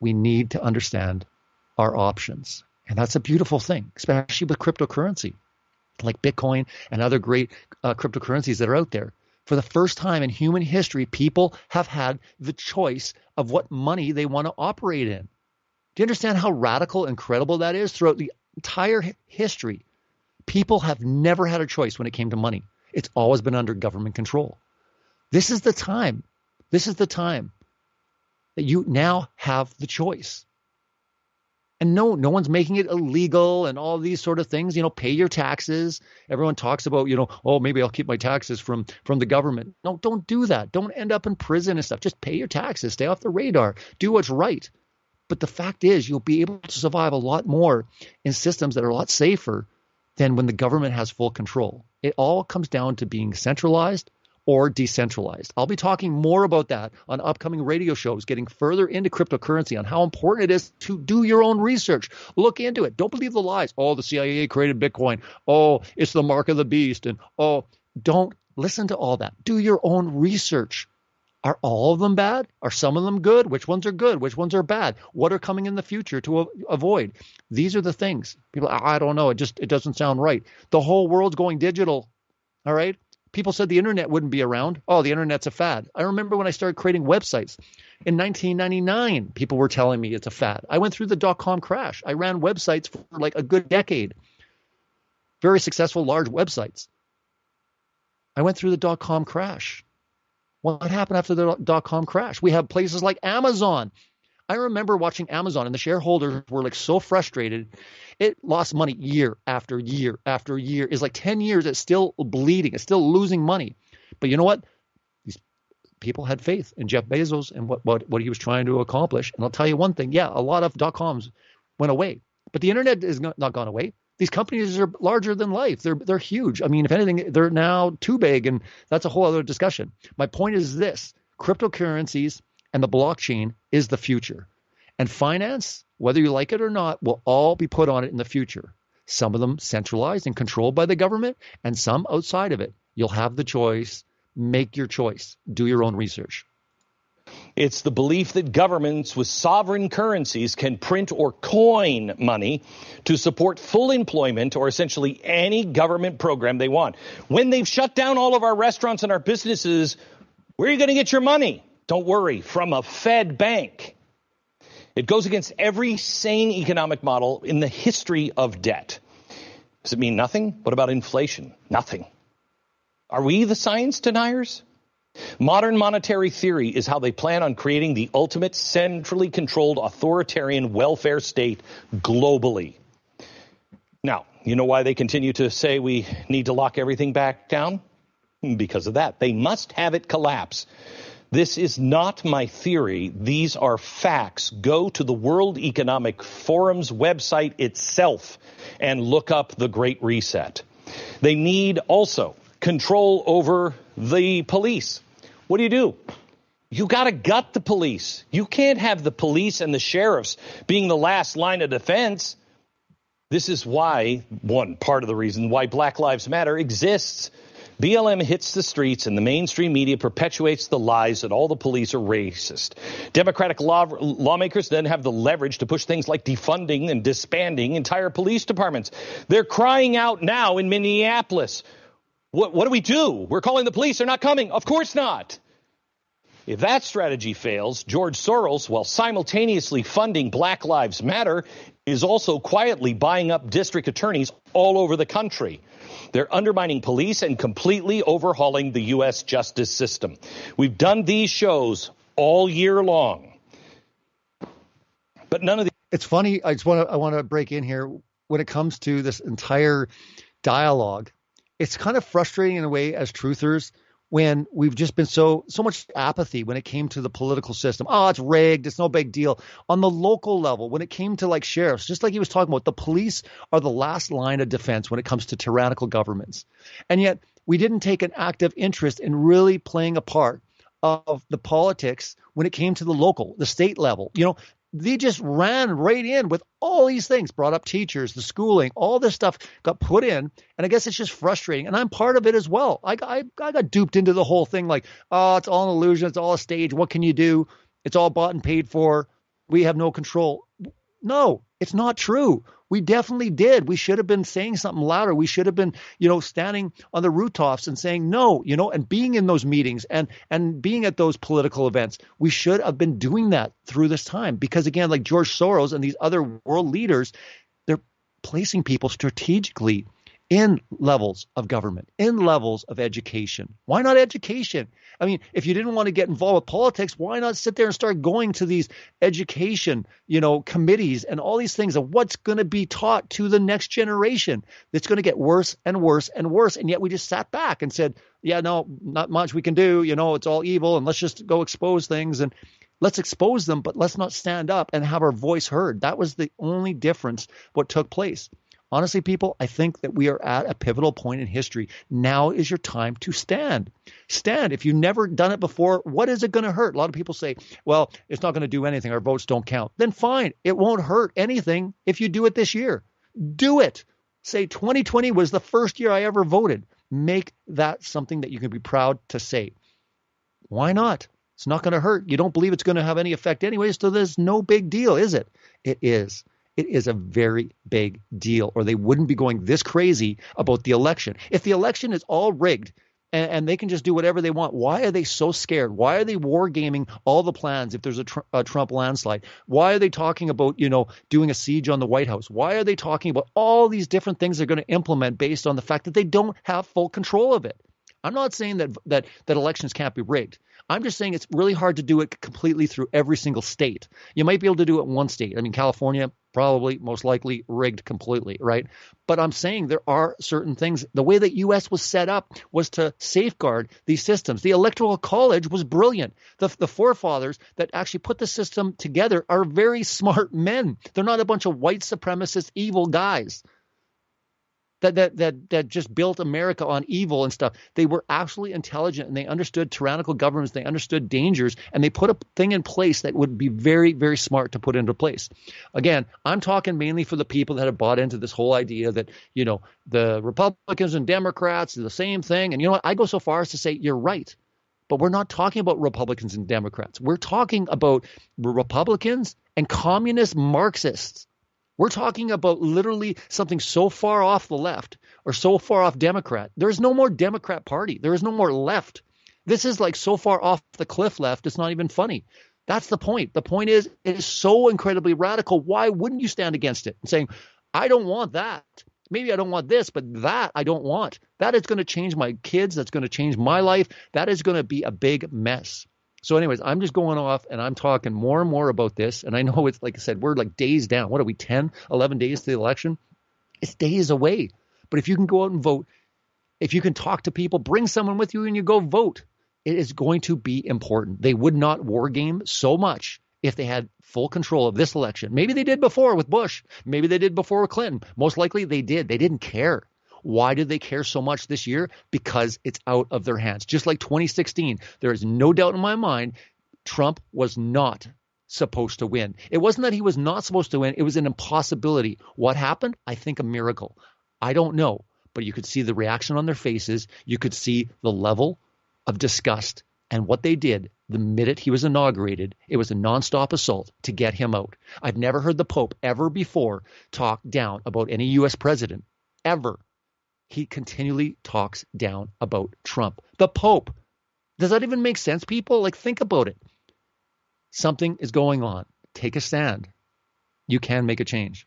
We need to understand our options. And that's a beautiful thing, especially with cryptocurrency, like Bitcoin and other great cryptocurrencies that are out there. For the first time in human history, people have had the choice of what money they want to operate in. Do you understand how radical and incredible that is? Throughout the entire history, people have never had a choice when it came to money. It's always been under government control. This is the time. This is the time that you now have the choice. And no one's making it illegal and all these sort of things. Pay your taxes. Everyone talks about, oh, maybe I'll keep my taxes from the government. No, don't do that. Don't end up in prison and stuff. Just pay your taxes. Stay off the radar. Do what's right. But the fact is, you'll be able to survive a lot more in systems that are a lot safer than when the government has full control. It all comes down to being centralized or decentralized. I'll be talking more about that on upcoming radio shows, getting further into cryptocurrency, on how important it is to do your own research. Look into it. Don't believe the lies. Oh, the CIA created Bitcoin. Oh, it's the mark of the beast. And don't listen to all that. Do your own research. Are all of them bad? Are some of them good? Which ones are good? Which ones are bad? What are coming in the future to avoid? These are the things. People, I don't know. It doesn't sound right. The whole world's going digital. All right. People said the internet wouldn't be around. Oh, the internet's a fad. I remember when I started creating websites in 1999, people were telling me it's a fad. I went through the .com crash. I ran websites for like a good decade. Very successful, large websites. I went through the .com crash. What happened after the .com crash? We have places like Amazon. I remember watching Amazon, and the shareholders were like so frustrated. It lost money year after year after year. It's like 10 years. It's still bleeding. It's still losing money. But you know what? These people had faith in Jeff Bezos and what he was trying to accomplish. And I'll tell you one thing. Yeah, a lot of .coms went away, but the internet is not gone away. These companies are larger than life. They're huge. I mean, if anything, they're now too big, and that's a whole other discussion. My point is this: cryptocurrencies and the blockchain is the future. And finance, whether you like it or not, will all be put on it in the future. Some of them centralized and controlled by the government, and some outside of it. You'll have the choice. Make your choice. Do your own research. It's the belief that governments with sovereign currencies can print or coin money to support full employment or essentially any government program they want. When they've shut down all of our restaurants and our businesses, where are you going to get your money? Don't worry, from a Fed bank. It goes against every sane economic model in the history of debt. Does it mean nothing? What about inflation? Nothing. Are we the science deniers? Modern monetary theory is how they plan on creating the ultimate centrally controlled authoritarian welfare state globally. Now, you know why they continue to say we need to lock everything back down? Because of that. They must have it collapse. This is not my theory. These are facts. Go to the World Economic Forum's website itself and look up the Great Reset. They need also control over the police. What do? You got to gut the police. You can't have the police and the sheriffs being the last line of defense. This is why, one part of the reason why Black Lives Matter exists. BLM hits the streets and the mainstream media perpetuates the lies that all the police are racist. Democratic lawmakers then have the leverage to push things like defunding and disbanding entire police departments. They're crying out now in Minneapolis. What do? We're calling the police. They're not coming. Of course not. If that strategy fails, George Soros, while simultaneously funding Black Lives Matter, is also quietly buying up district attorneys all over the country. They're undermining police and completely overhauling the U.S. justice system. We've done these shows all year long. But none of the... It's funny. I want to break in here. When it comes to this entire dialogue, it's kind of frustrating in a way as truthers when we've just been so much apathy when it came to the political system. Oh, it's rigged. It's no big deal. On the local level, when it came to like sheriffs, just like he was talking about, the police are the last line of defense when it comes to tyrannical governments. And yet we didn't take an active interest in really playing a part of the politics when it came to the local, the state level. You know, they just ran right in with all these things, brought up teachers, the schooling, all this stuff got put in. And I guess it's just frustrating. And I'm part of it as well. I got duped into the whole thing like, oh, it's all an illusion. It's all a stage. What can you do? It's all bought and paid for. We have no control. No, it's not true. We definitely did. We should have been saying something louder. We should have been, standing on the rooftops and saying no, and being in those meetings and being at those political events. We should have been doing that through this time because, again, like George Soros and these other world leaders, they're placing people strategically in levels of government, in levels of education. Why not education? I mean, if you didn't want to get involved with politics, why not sit there and start going to these education, committees and all these things of what's going to be taught to the next generation? It's going to get worse and worse and worse. And yet we just sat back and said, yeah, no, not much we can do. It's all evil and let's just go expose things and let's expose them, but let's not stand up and have our voice heard. That was the only difference what took place. Honestly, people, I think that we are at a pivotal point in history. Now is your time to stand. Stand. If you've never done it before, what is it going to hurt? A lot of people say, well, it's not going to do anything. Our votes don't count. Then fine. It won't hurt anything if you do it this year. Do it. Say 2020 was the first year I ever voted. Make that something that you can be proud to say. Why not? It's not going to hurt. You don't believe it's going to have any effect anyway, so there's no big deal, is it? It is. It is a very big deal, or they wouldn't be going this crazy about the election. If the election is all rigged and they can just do whatever they want, why are they so scared? Why are they wargaming all the plans if there's a Trump landslide? Why are they talking about, doing a siege on the White House? Why are they talking about all these different things they're going to implement based on the fact that they don't have full control of it? I'm not saying that elections can't be rigged. I'm just saying it's really hard to do it completely through every single state. You might be able to do it in one state. I mean, California, probably, most likely rigged completely, right? But I'm saying there are certain things. The way that U.S. was set up was to safeguard these systems. The Electoral College was brilliant. The forefathers that actually put the system together are very smart men. They're not a bunch of white supremacist evil guys that just built America on evil and stuff. They were absolutely intelligent, and they understood tyrannical governments. They understood dangers, and they put a thing in place that would be very, very smart to put into place. Again, I'm talking mainly for the people that have bought into this whole idea that, the Republicans and Democrats are the same thing. And you know what? I go so far as to say you're right. But we're not talking about Republicans and Democrats. We're talking about Republicans and communist Marxists. We're talking about literally something so far off the left or so far off Democrat. There is no more Democrat Party. There is no more left. This is like so far off the cliff left, it's not even funny. That's the point. The point is, it is so incredibly radical. Why wouldn't you stand against it and saying, I don't want that. Maybe I don't want this, but that I don't want. That is going to change my kids. That's going to change my life. That is going to be a big mess. So anyways, I'm just going off and I'm talking more and more about this. And I know it's, like I said, we're like days down. What are we, 10, 11 days to the election? It's days away. But if you can go out and vote, if you can talk to people, bring someone with you and you go vote, it is going to be important. They would not war game so much if they had full control of this election. Maybe they did before with Bush. Maybe they did before with Clinton. Most likely they did. They didn't care. Why did they care so much this year? Because it's out of their hands. Just like 2016, there is no doubt in my mind, Trump was not supposed to win. It wasn't that he was not supposed to win. It was an impossibility. What happened? I think a miracle. I don't know, but you could see the reaction on their faces. You could see the level of disgust and what they did the minute he was inaugurated. It was a nonstop assault to get him out. I've never heard the Pope ever before talk down about any U.S. president, ever. He continually talks down about Trump. The Pope. Does that even make sense, people? Like, think about it. Something is going on. Take a stand. You can make a change.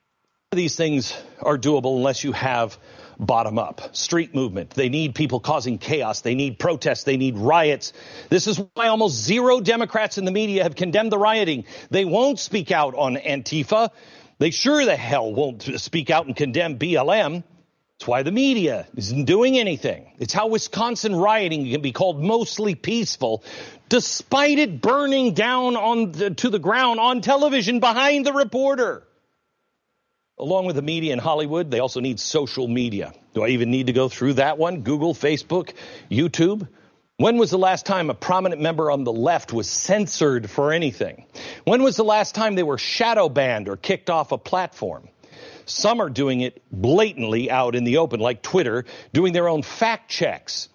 These things are doable unless you have bottom-up street movement. They need people causing chaos. They need protests. They need riots. This is why almost zero Democrats in the media have condemned the rioting. They won't speak out on Antifa. They sure the hell won't speak out and condemn BLM. It's why the media isn't doing anything. It's how Wisconsin rioting can be called mostly peaceful, despite it burning down to the ground on television behind the reporter. Along with the media in Hollywood, they also need social media. Do I even need to go through that one? Google, Facebook, YouTube? When was the last time a prominent member on the left was censored for anything? When was the last time they were shadow banned or kicked off a platform? Some are doing it blatantly out in the open, like Twitter, doing their own fact checks.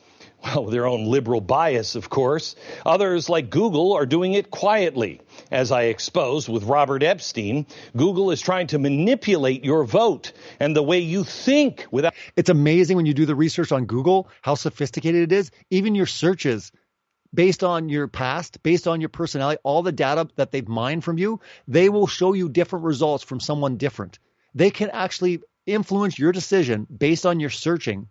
Well, their own liberal bias, of course. Others, like Google, are doing it quietly. As I exposed with Robert Epstein, Google is trying to manipulate your vote and the way you think without... It's amazing when you do the research on Google, how sophisticated it is. Even your searches, based on your past, based on your personality, all the data that they've mined from you, they will show you different results from someone different. They can actually influence your decision based on your searching.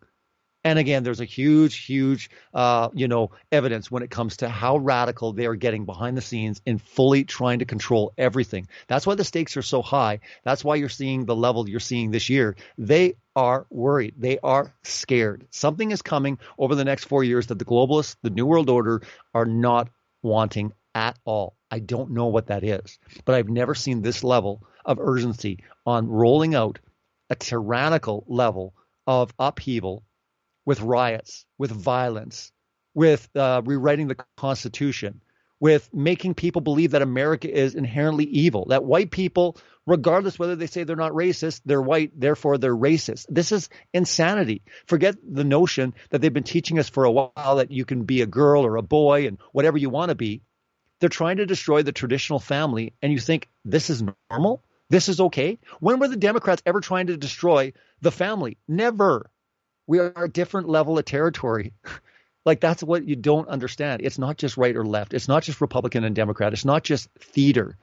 And again, there's a huge, evidence when it comes to how radical they are getting behind the scenes in fully trying to control everything. That's why the stakes are so high. That's why you're seeing the level you're seeing this year. They are worried. They are scared. Something is coming over the next 4 years that the globalists, the New World Order, are not wanting at all. I don't know what that is, but I've never seen this level of urgency on rolling out a tyrannical level of upheaval with riots, with violence, with rewriting the Constitution, with making people believe that America is inherently evil, that white people, regardless whether they say they're not racist, they're white, therefore they're racist. This is insanity. Forget the notion that they've been teaching us for a while that you can be a girl or a boy and whatever you want to be. They're trying to destroy the traditional family, and you think this is normal? This is okay? When were the Democrats ever trying to destroy the family? Never. We are a different level of territory. Like, that's what you don't understand. It's not just right or left. It's not just Republican and Democrat. It's not just theater.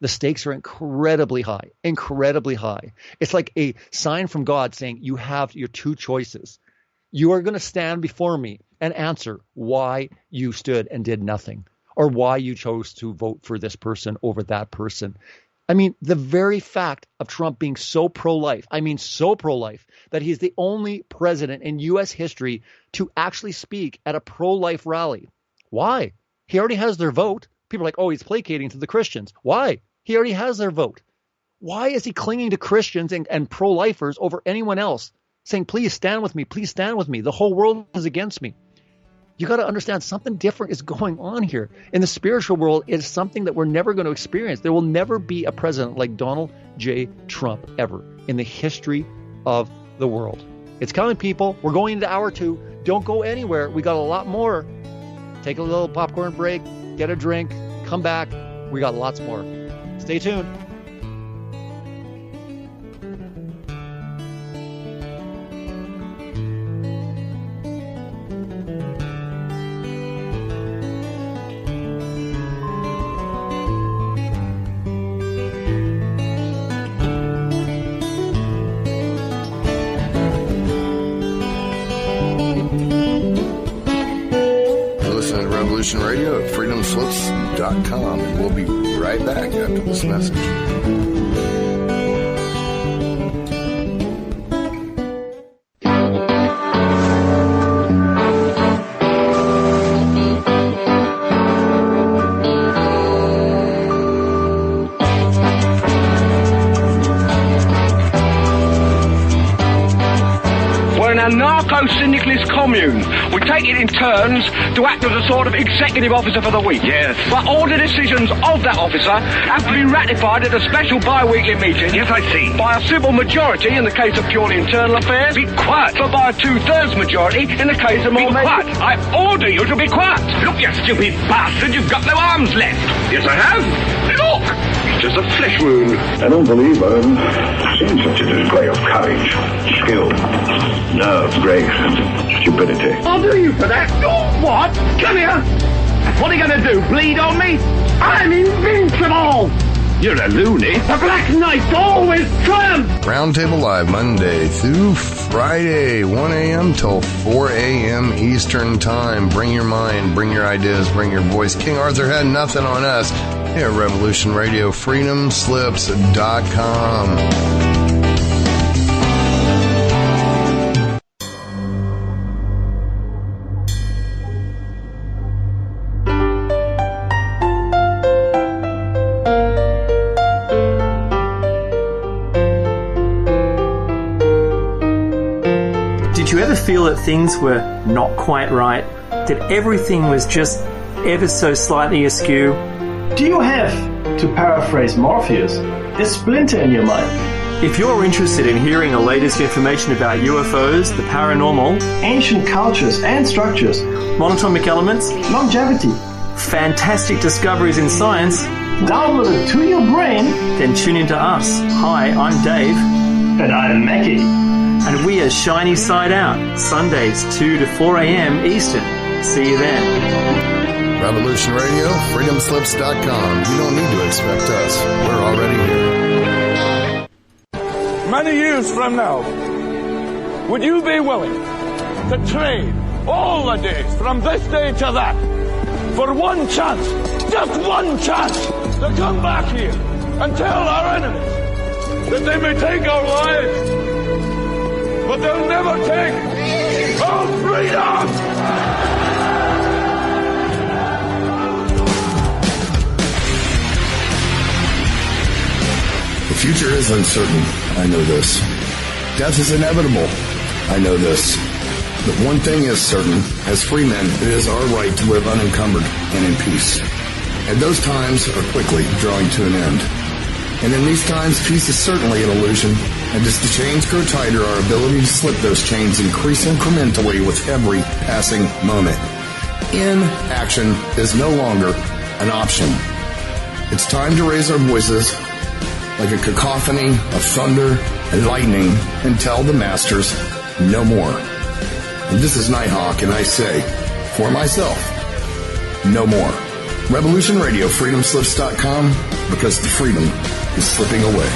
The stakes are incredibly high, incredibly high. It's like a sign from God saying you have your two choices. You are going to stand before me and answer why you stood and did nothing, or why you chose to vote for this person over that person. I mean, the very fact of Trump being so pro-life, so pro-life, that he's the only president in U.S. history to actually speak at a pro-life rally. Why? He already has their vote. People are like, oh, he's placating to the Christians. Why? He already has their vote. Why is he clinging to Christians and pro-lifers over anyone else, saying, please stand with me, please stand with me. The whole world is against me. You got to understand something different is going on here. In the spiritual world, it is something that we're never going to experience. There will never be a president like Donald J. Trump ever in the history of the world. It's coming, people. We're going into hour 2. Don't go anywhere. We got a lot more. Take a little popcorn break, get a drink, come back. We got lots more. Stay tuned. Radio at freedomslips.com, and we'll be right back after this message. Syndicalist commune. We take it in turns to act as a sort of executive officer for the week. Yes. But all the decisions of that officer have to be ratified at a special bi-weekly meeting. Yes, I see. By a civil majority in the case of purely internal affairs. Be quiet. But by a 2/3 majority in the case of more Be quiet. I order you to be quiet. Look, you stupid bastard, you've got no arms left. Yes, I have. Look, it's just a flesh wound. I don't believe I've seen such a display of courage, skill, nerve, grace, and stupidity. I'll do you for that. Oh, what? Come here. What are you going to do, bleed on me? I'm invincible. You're a loony. The Black Knight always triumphs. Roundtable Live, Monday through Friday, 1 a.m. till 4 a.m. Eastern Time. Bring your mind, bring your ideas, bring your voice. King Arthur had nothing on us here at Revolution Radio, freedomslips.com. Feel that things were not quite right, that everything was just ever so slightly askew? Do you have, to paraphrase Morpheus, a splinter in your mind? If you're interested in hearing the latest information about UFOs, the paranormal, ancient cultures and structures, monatomic elements, longevity, fantastic discoveries in science, download it to your brain, then tune into us. Hi, I'm Dave. And I'm Mackie. And we are Shiny Side Out, Sundays 2 to 4 a.m. Eastern. See you then. Revolution Radio, freedomslips.com. You don't need to expect us. We're already here. Many years from now, would you be willing to trade all the days from this day to that for one chance, just one chance, to come back here and tell our enemies that they may take our lives, but they'll never take our freedom! The future is uncertain. I know this. Death is inevitable. I know this. But one thing is certain. As free men, it is our right to live unencumbered and in peace. And those times are quickly drawing to an end. And in these times, peace is certainly an illusion. And as the chains grow tighter, our ability to slip those chains increase incrementally with every passing moment. Inaction is no longer an option. It's time to raise our voices like a cacophony of thunder and lightning and tell the masters no more. And this is Nighthawk, and I say, for myself, no more. Revolution Radio, freedomslips.com, because the freedom is slipping away.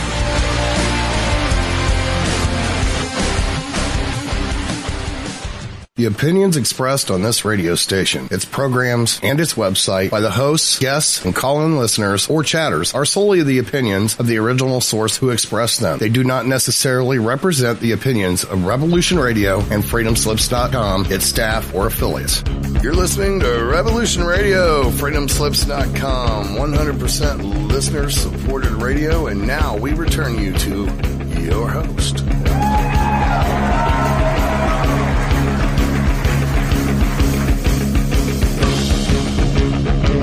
The opinions expressed on this radio station, its programs, and its website by the hosts, guests, and call-in listeners or chatters are solely the opinions of the original source who expressed them. They do not necessarily represent the opinions of Revolution Radio and freedomslips.com, its staff, or affiliates. You're listening to Revolution Radio, freedomslips.com, 100% listener-supported radio, and now we return you to your host.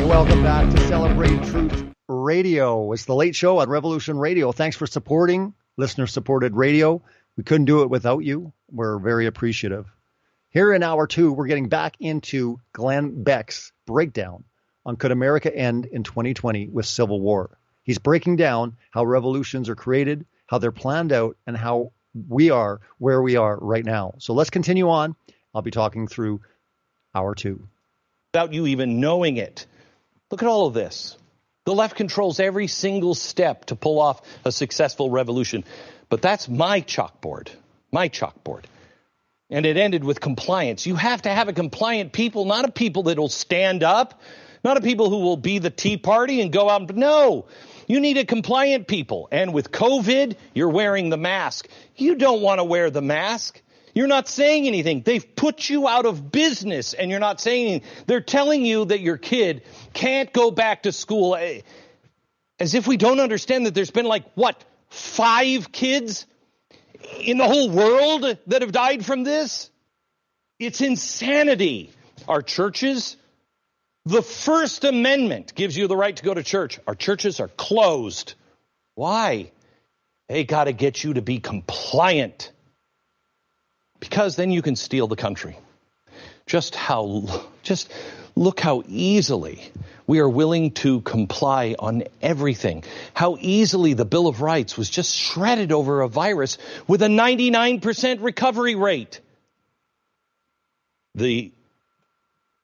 Welcome back to Celebrate Truth Radio. It's the late show on Revolution Radio. Thanks for supporting listener-supported radio. We couldn't do it without you. We're very appreciative. Here in hour 2, we're getting back into Glenn Beck's breakdown on Could America End in 2020 with Civil War. He's breaking down how revolutions are created, how they're planned out, and how we are where we are right now. So let's continue on. I'll be talking through hour 2. Without you even knowing it. Look at all of this. The left controls every single step to pull off a successful revolution. But that's my chalkboard. And it ended with compliance. You have to have a compliant people, not a people that will stand up, not a people who will be the Tea Party and go out. No, you need a compliant people. And with COVID, you're wearing the mask. You don't want to wear the mask. You're not saying anything. They've put you out of business and you're not saying anything. They're telling you that your kid can't go back to school. As if we don't understand that there's been 5 kids in the whole world that have died from this? It's insanity. Our churches, the First Amendment gives you the right to go to church. Our churches are closed. Why? They got to get you to be compliant. Because then you can steal the country. Just look how easily we are willing to comply on everything. How easily the Bill of Rights was just shredded over a virus with a 99% recovery rate. The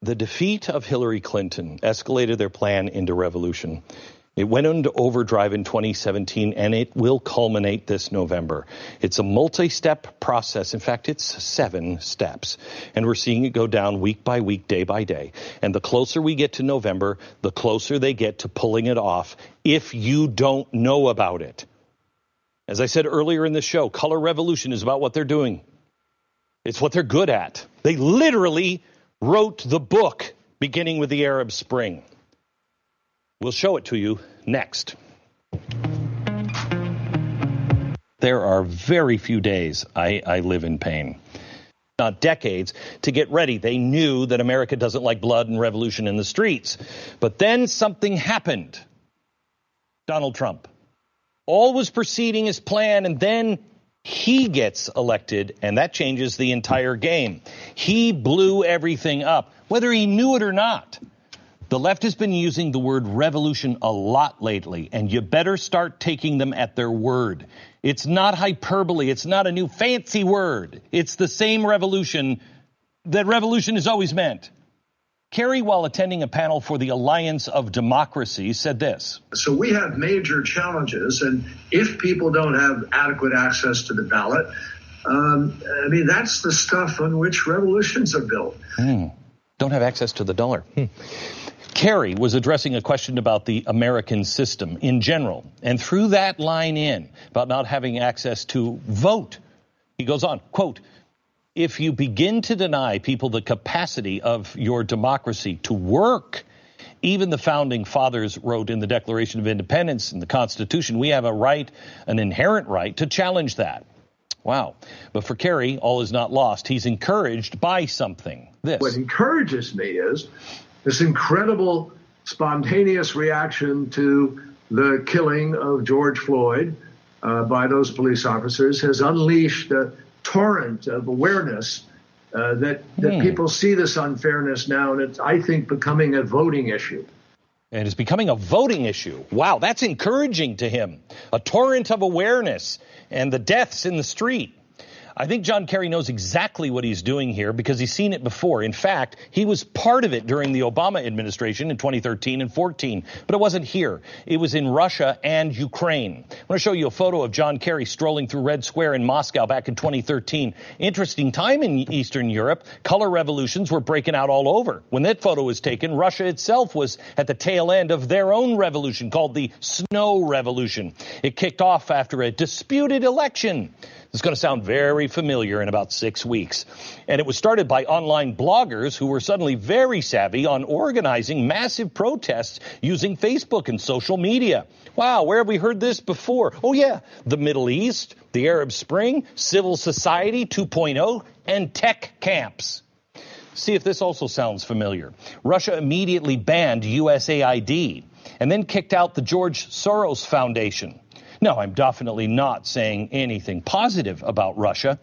defeat of Hillary Clinton escalated their plan into revolution. It went into overdrive in 2017, and it will culminate this November. It's a multi-step process. In fact, it's 7 steps, and we're seeing it go down week by week, day by day. And the closer we get to November, the closer they get to pulling it off if you don't know about it. As I said earlier in the show, Color Revolution is about what they're doing. It's what they're good at. They literally wrote the book beginning with the Arab Spring. We'll show it to you next. There are very few days I live in pain. Not decades to get ready. They knew that America doesn't like blood and revolution in the streets. But then something happened. Donald Trump. All was proceeding as planned, and then he gets elected, and that changes the entire game. He blew everything up, whether he knew it or not. The left has been using the word revolution a lot lately, and you better start taking them at their word. It's not hyperbole. It's not a new fancy word. It's the same revolution that revolution has always meant. Kerry, while attending a panel for the Alliance of Democracy, said this. So we have major challenges, and if people don't have adequate access to the ballot, that's the stuff on which revolutions are built. Don't have access to the dollar. Kerry was addressing a question about the American system in general, and threw that line in about not having access to vote. He goes on, quote, if you begin to deny people the capacity of your democracy to work, even the founding fathers wrote in the Declaration of Independence and the Constitution, we have a right, an inherent right, to challenge that. Wow. But for Kerry, all is not lost. He's encouraged by something. What encourages me is this incredible spontaneous reaction to the killing of George Floyd by those police officers has unleashed a torrent of awareness that people see this unfairness now, and it's, I think, becoming a voting issue. and is becoming a voting issue. Wow, that's encouraging to him. A torrent of awareness and the deaths in the street. I think John Kerry knows exactly what he's doing here because he's seen it before. In fact, he was part of it during the Obama administration in 2013 and 14, but it wasn't here. It was in Russia and Ukraine. I want to show you a photo of John Kerry strolling through Red Square in Moscow back in 2013. Interesting time in Eastern Europe. Color revolutions were breaking out all over. When that photo was taken, Russia itself was at the tail end of their own revolution called the Snow Revolution. It kicked off after a disputed election. It's going to sound very familiar in about 6 weeks. And it was started by online bloggers who were suddenly very savvy on organizing massive protests using Facebook and social media. Wow, where have we heard this before? Oh, yeah, the Middle East, the Arab Spring, civil society 2.0, and tech camps. See if this also sounds familiar. Russia immediately banned USAID and then kicked out the George Soros Foundation. No, I'm definitely not saying anything positive about Russia.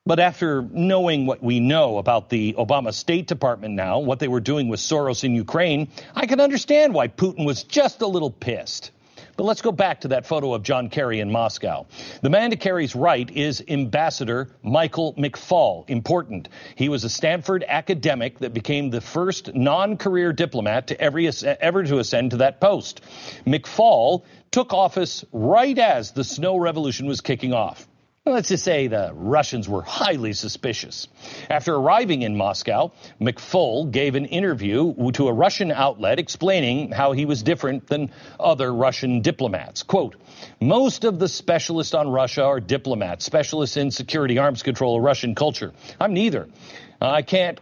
But after knowing what we know about the Obama State Department now, what they were doing with Soros in Ukraine, I can understand why Putin was just a little pissed. But let's go back to that photo of John Kerry in Moscow. The man to Kerry's right is Ambassador Michael McFaul. Important. He was a Stanford academic that became the first non-career diplomat to ever to ascend to that post. McFaul took office right as the Snow Revolution was kicking off. Let's just say the Russians were highly suspicious. After arriving in Moscow, McFaul gave an interview to a Russian outlet explaining how he was different than other Russian diplomats. Quote, most of the specialists on Russia are diplomats, specialists in security, arms control, or Russian culture. I'm neither. I can't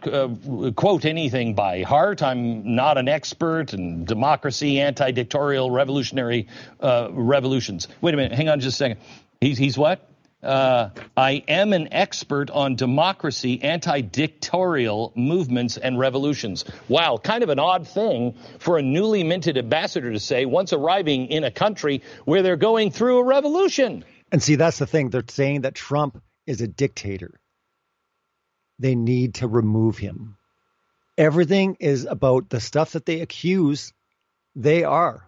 quote anything by heart. I'm not an expert in democracy, anti-dictatorial, revolutionary revolutions. Wait a minute. Hang on just a second. He's what? I am an expert on democracy, anti-dictatorial movements and revolutions. Wow, kind of an odd thing for a newly minted ambassador to say once arriving in a country where they're going through a revolution. And see, that's the thing. They're saying that Trump is a dictator. They need to remove him. Everything is about the stuff that they accuse. They are.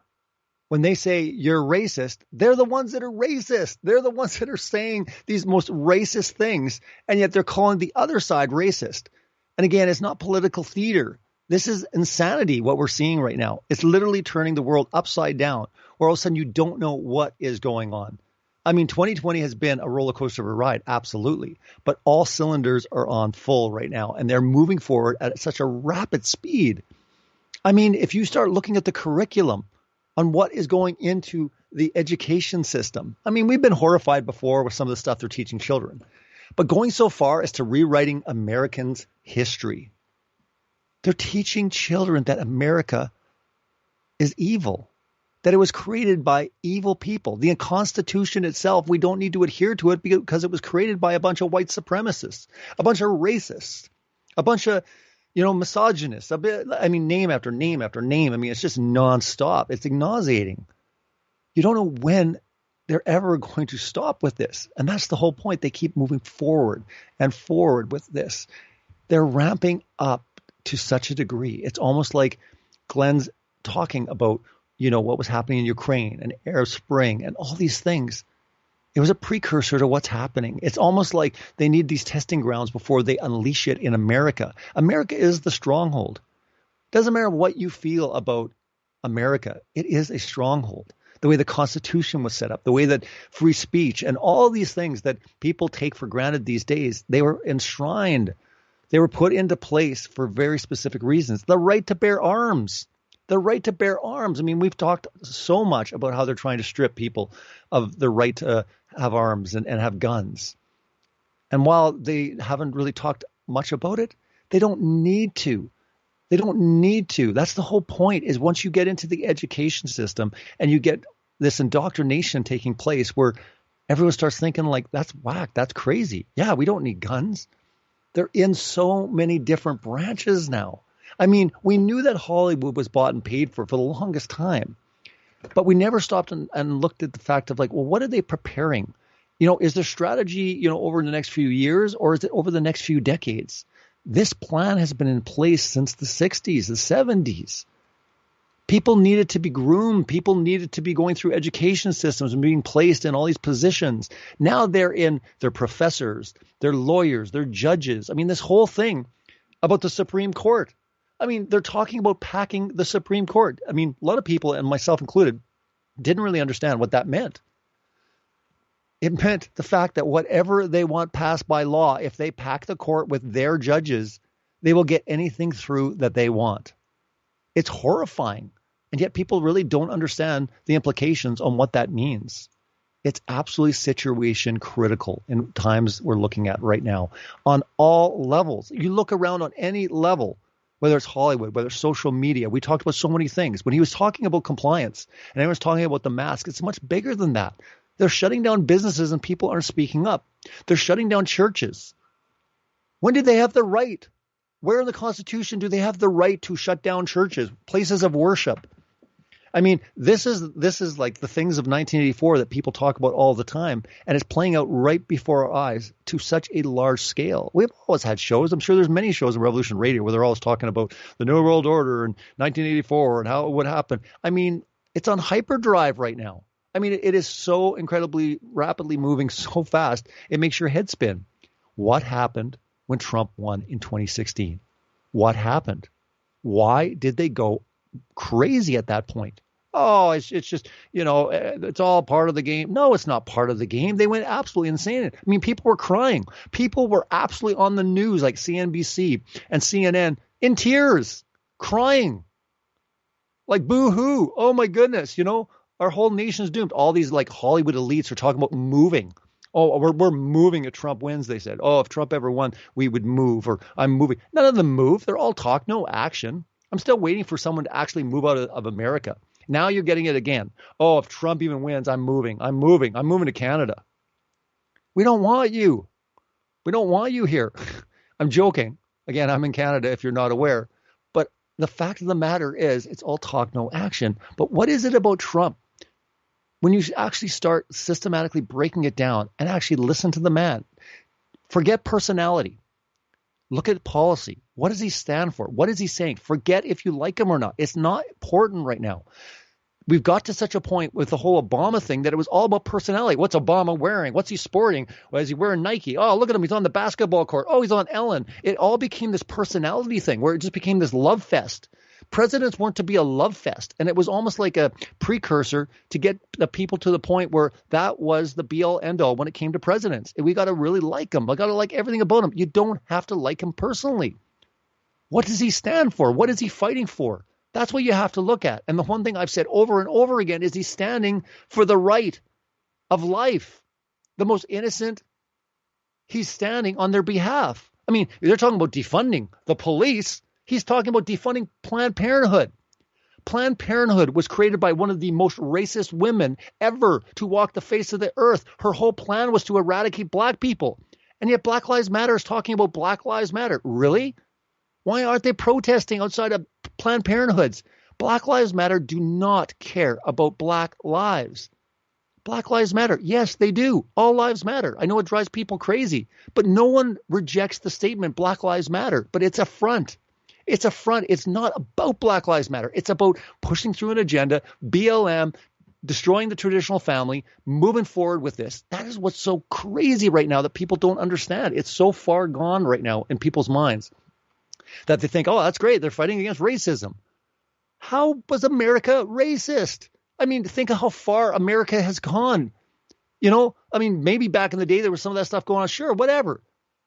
When they say you're racist, they're the ones that are racist. They're the ones that are saying these most racist things, and yet they're calling the other side racist. And again, it's not political theater. This is insanity, what we're seeing right now. It's literally turning the world upside down, where all of a sudden you don't know what is going on. I mean, 2020 has been a roller coaster of a ride, absolutely. But all cylinders are on full right now, and they're moving forward at such a rapid speed. I mean, if you start looking at the curriculum, on what is going into the education system. I mean, we've been horrified before with some of the stuff they're teaching children, but going so far as to rewriting Americans' history. They're teaching children that America is evil, that it was created by evil people. The Constitution itself, we don't need to adhere to it because it was created by a bunch of white supremacists, a bunch of racists, a bunch of misogynists, name after name after name. I mean, it's just nonstop. It's nauseating. You don't know when they're ever going to stop with this. And that's the whole point. They keep moving forward and forward with this. They're ramping up to such a degree. It's almost like Glenn's talking about, what was happening in Ukraine and Arab Spring and all these things. It was a precursor to what's happening. It's almost like they need these testing grounds before they unleash it in America. America is the stronghold. Doesn't matter what you feel about America. It is a stronghold. The way the Constitution was set up, the way that free speech and all these things that people take for granted these days, they were enshrined. They were put into place for very specific reasons. The right to bear arms. The right to bear arms. I mean, we've talked so much about how they're trying to strip people of the right to have arms and have guns. And while they haven't really talked much about it, they don't need to. They don't need to. That's the whole point, is once you get into the education system and you get this indoctrination taking place where everyone starts thinking like, that's whack, that's crazy. Yeah, we don't need guns. They're in so many different branches now. I mean, we knew that Hollywood was bought and paid for the longest time, but we never stopped and looked at the fact of like, well, what are they preparing? Is their strategy, over the next few years, or is it over the next few decades? This plan has been in place since the 60s, the 70s. People needed to be groomed. People needed to be going through education systems and being placed in all these positions. Now they're professors, they're lawyers, they're judges. I mean, this whole thing about the Supreme Court. I mean, they're talking about packing the Supreme Court. I mean, a lot of people, and myself included, didn't really understand what that meant. It meant the fact that whatever they want passed by law, if they pack the court with their judges, they will get anything through that they want. It's horrifying. And yet people really don't understand the implications on what that means. It's absolutely situation critical in times we're looking at right now on all levels. You look around on any level, whether it's Hollywood, whether it's social media. We talked about so many things. When he was talking about compliance and everyone's talking about the mask, it's much bigger than that. They're shutting down businesses and people aren't speaking up. They're shutting down churches. When did they have the right? Where in the Constitution do they have the right to shut down churches, places of worship? I mean, this is like the things of 1984 that people talk about all the time, and it's playing out right before our eyes to such a large scale. We've always had shows. I'm sure there's many shows on Revolution Radio where they're always talking about the New World Order in 1984 and how it would happen. I mean, it's on hyperdrive right now. I mean, it is so incredibly rapidly moving so fast, it makes your head spin. What happened when Trump won in 2016? What happened? Why did they go crazy at that point? Oh, it's just, it's all part of the game. No, it's not part of the game. They went absolutely insane. I mean, people were crying. People were absolutely on the news like CNBC and CNN in tears, crying. Like, boo-hoo. Oh, my goodness. Our whole nation's doomed. All these like Hollywood elites are talking about moving. Oh, we're moving if Trump wins, they said. Oh, if Trump ever won, we would move, or I'm moving. None of them move. They're all talk, no action. I'm still waiting for someone to actually move out of America. Now you're getting it again. Oh, if Trump even wins, I'm moving to Canada. We don't want you. We don't want you here. I'm joking. Again, I'm in Canada if you're not aware. But the fact of the matter is it's all talk, no action. But what is it about Trump? When you actually start systematically breaking it down and actually listen to the man, forget personality. Look at policy. What does he stand for? What is he saying? Forget if you like him or not. It's not important right now. We've got to such a point with the whole Obama thing that it was all about personality. What's Obama wearing? What's he sporting? Well, is he wearing Nike? Oh, look at him. He's on the basketball court. Oh, he's on Ellen. It all became this personality thing where it just became this love fest. Presidents weren't to be a love fest. And it was almost like a precursor to get the people to the point where that was the be-all, end-all when it came to presidents. And we got to really like him. We got to like everything about him. You don't have to like him personally. What does he stand for? What is he fighting for? That's what you have to look at. And the one thing I've said over and over again is he's standing for the right of life. The most innocent, he's standing on their behalf. I mean, they're talking about defunding the police. He's talking about defunding Planned Parenthood. Planned Parenthood was created by one of the most racist women ever to walk the face of the earth. Her whole plan was to eradicate black people. And yet Black Lives Matter is talking about Black Lives Matter. Really? Why aren't they protesting outside of Planned Parenthoods? Black Lives Matter do not care about black lives. Black Lives Matter. Yes, they do. All lives matter. I know it drives people crazy, but no one rejects the statement Black Lives Matter, but it's a front. It's a front. It's not about Black Lives Matter. It's about pushing through an agenda, BLM, destroying the traditional family, moving forward with this. That is what's so crazy right now that people don't understand. It's so far gone right now in people's minds that they think, oh, that's great. They're fighting against racism. How was America racist? I mean, think of how far America has gone. I mean, maybe back in the day there was some of that stuff going on. Sure, whatever.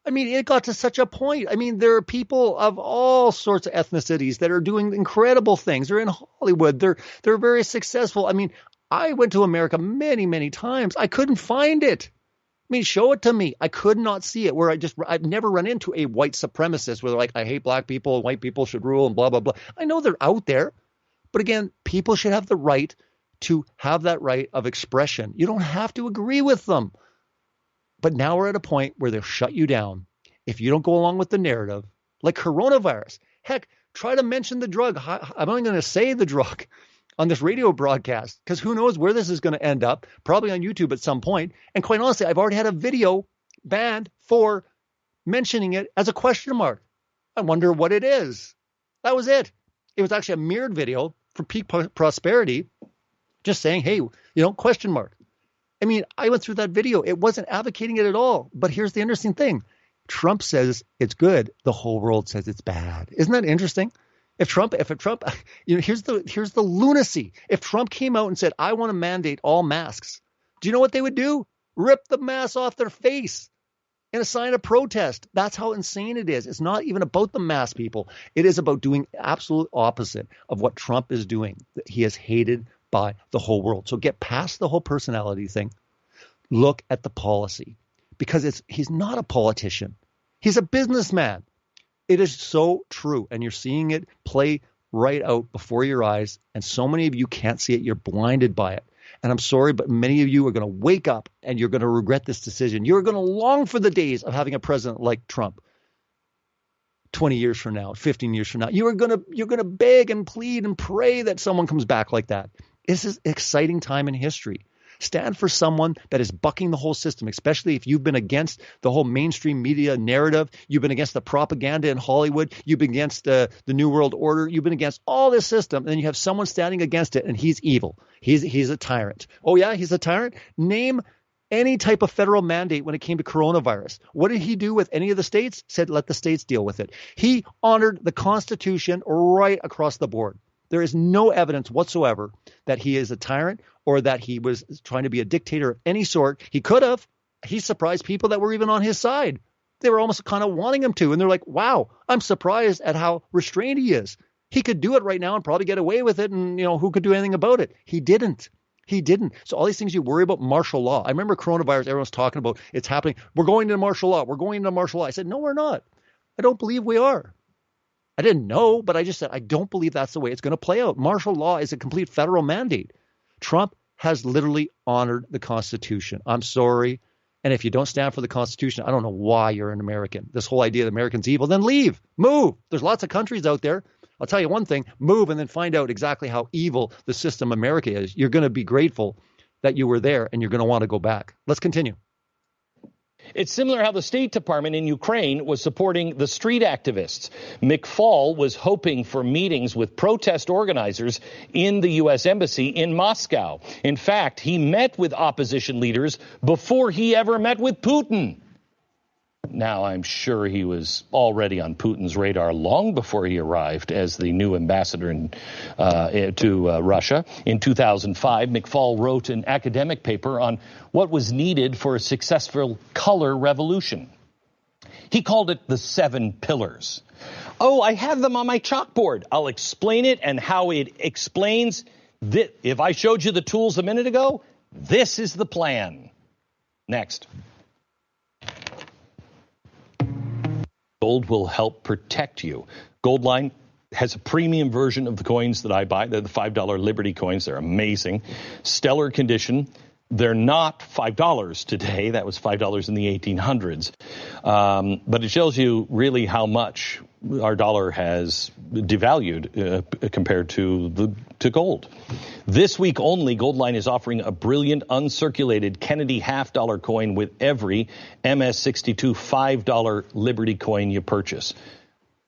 I mean, it got to such a point. I mean, there are people of all sorts of ethnicities that are doing incredible things. They're in Hollywood. They're very successful. I mean, I went to America many, many times. I couldn't find it. I mean, show it to me. I could not see it. I've never run into a white supremacist where they're like, I hate black people and white people should rule and blah, blah, blah. I know they're out there. But again, people should have the right to have that right of expression. You don't have to agree with them. But now we're at a point where they'll shut you down if you don't go along with the narrative, like coronavirus. Heck, try to mention the drug. I'm only going to say the drug on this radio broadcast because who knows where this is going to end up, probably on YouTube at some point. And quite honestly, I've already had a video banned for mentioning it as a question mark. I wonder what it is. That was it. It was actually a mirrored video for peak prosperity, just saying, hey, question mark. I mean, I went through that video. It wasn't advocating it at all. But here's the interesting thing. Trump says it's good. The whole world says it's bad. Isn't that interesting? If Trump, here's the lunacy. If Trump came out and said, I want to mandate all masks, do you know what they would do? Rip the mask off their face in a sign of protest. That's how insane it is. It's not even about the mask, people. It is about doing absolute opposite of what Trump is doing. He is hated by the whole world. So get past the whole personality thing. Look at the policy, because he's not a politician. He's a businessman. It is so true. And you're seeing it play right out before your eyes. And so many of you can't see it. You're blinded by it. And I'm sorry, but many of you are going to wake up and you're going to regret this decision. You're going to long for the days of having a president like Trump 20 years from now, 15 years from now. You're going to beg and plead and pray that someone comes back like that. This is an exciting time in history. Stand for someone that is bucking the whole system, especially if you've been against the whole mainstream media narrative. You've been against the propaganda in Hollywood. You've been against the New World Order. You've been against all this system. And then you have someone standing against it, and he's evil. He's a tyrant. Oh, yeah, he's a tyrant? Name any type of federal mandate when it came to coronavirus. What did he do with any of the states? Said, let the states deal with it. He honored the Constitution right across the board. There is no evidence whatsoever that he is a tyrant or that he was trying to be a dictator of any sort. He could have. He surprised people that were even on his side. They were almost kind of wanting him to. And they're like, wow, I'm surprised at how restrained he is. He could do it right now and probably get away with it. And, who could do anything about it? He didn't. So all these things you worry about, martial law. I remember coronavirus, everyone's talking about it's happening. We're going into martial law. I said, no, we're not. I don't believe we are. I didn't know, but I just said, I don't believe that's the way it's going to play out. Martial law is a complete federal mandate. Trump has literally honored the Constitution. I'm sorry. And if you don't stand for the Constitution, I don't know why you're an American. This whole idea that Americans evil, then leave, move. There's lots of countries out there. I'll tell you one thing, move and then find out exactly how evil the system America is. You're going to be grateful that you were there and you're going to want to go back. Let's continue. It's similar how the State Department in Ukraine was supporting the street activists. McFaul was hoping for meetings with protest organizers in the U.S. Embassy in Moscow. In fact, he met with opposition leaders before he ever met with Putin. Now, I'm sure he was already on Putin's radar long before he arrived as the new ambassador to Russia. In 2005, McFaul wrote an academic paper on what was needed for a successful color revolution. He called it the 7 pillars. Oh, I have them on my chalkboard. I'll explain it and how it explains that. If I showed you the tools a minute ago, this is the plan. Next. Gold will help protect you. Goldline has a premium version of the coins that I buy. They're the $5 Liberty coins. They're amazing. Stellar condition. They're not $5 today. That was $5 in the 1800s. But it shows you really how much our dollar has devalued compared to gold. This week only, Goldline is offering a brilliant uncirculated Kennedy $half coin with every MS62 $5 Liberty coin you purchase.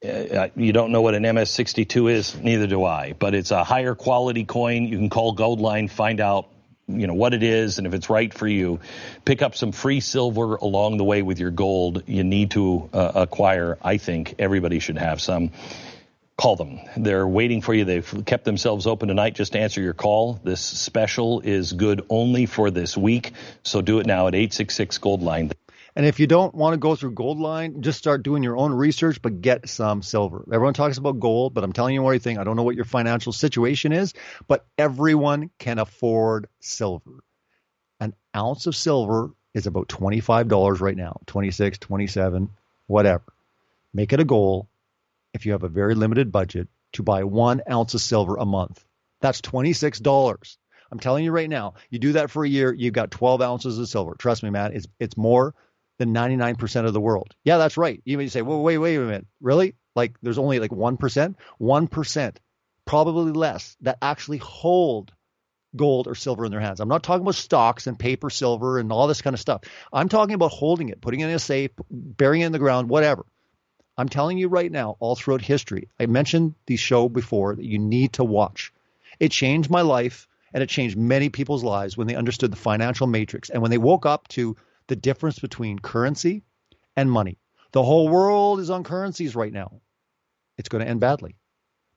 You don't know what an MS62 is? Neither do I. But it's a higher quality coin. You can call Goldline, find out what it is, and if it's right for you. Pick up some free silver along the way with your gold you need to acquire. I think everybody should have some. Call them. They're waiting for you. They've kept themselves open tonight just to answer your call. This special is good only for this week, so do it now at 866-GOLDLINE. And if you don't want to go through Goldline, just start doing your own research, but get some silver. Everyone talks about gold, but I'm telling you one thing. I don't know what your financial situation is, but everyone can afford silver. An ounce of silver is about $25 right now, 26, 27, whatever. Make it a goal, if you have a very limited budget, to buy 1 ounce of silver a month. That's $26. I'm telling you right now, you do that for a year, you've got 12 ounces of silver. Trust me, man, it's more than 99% of the world. Yeah, that's right. You may say, well, wait a minute. Really? Like there's only like 1%? 1%, probably less, that actually hold gold or silver in their hands. I'm not talking about stocks and paper silver and all this kind of stuff. I'm talking about holding it, putting it in a safe, burying it in the ground, whatever. I'm telling you right now, all throughout history, I mentioned the show before that you need to watch. It changed my life, and it changed many people's lives when they understood the financial matrix and when they woke up to the difference between currency and money. The whole world is on currencies right now. It's going to end badly.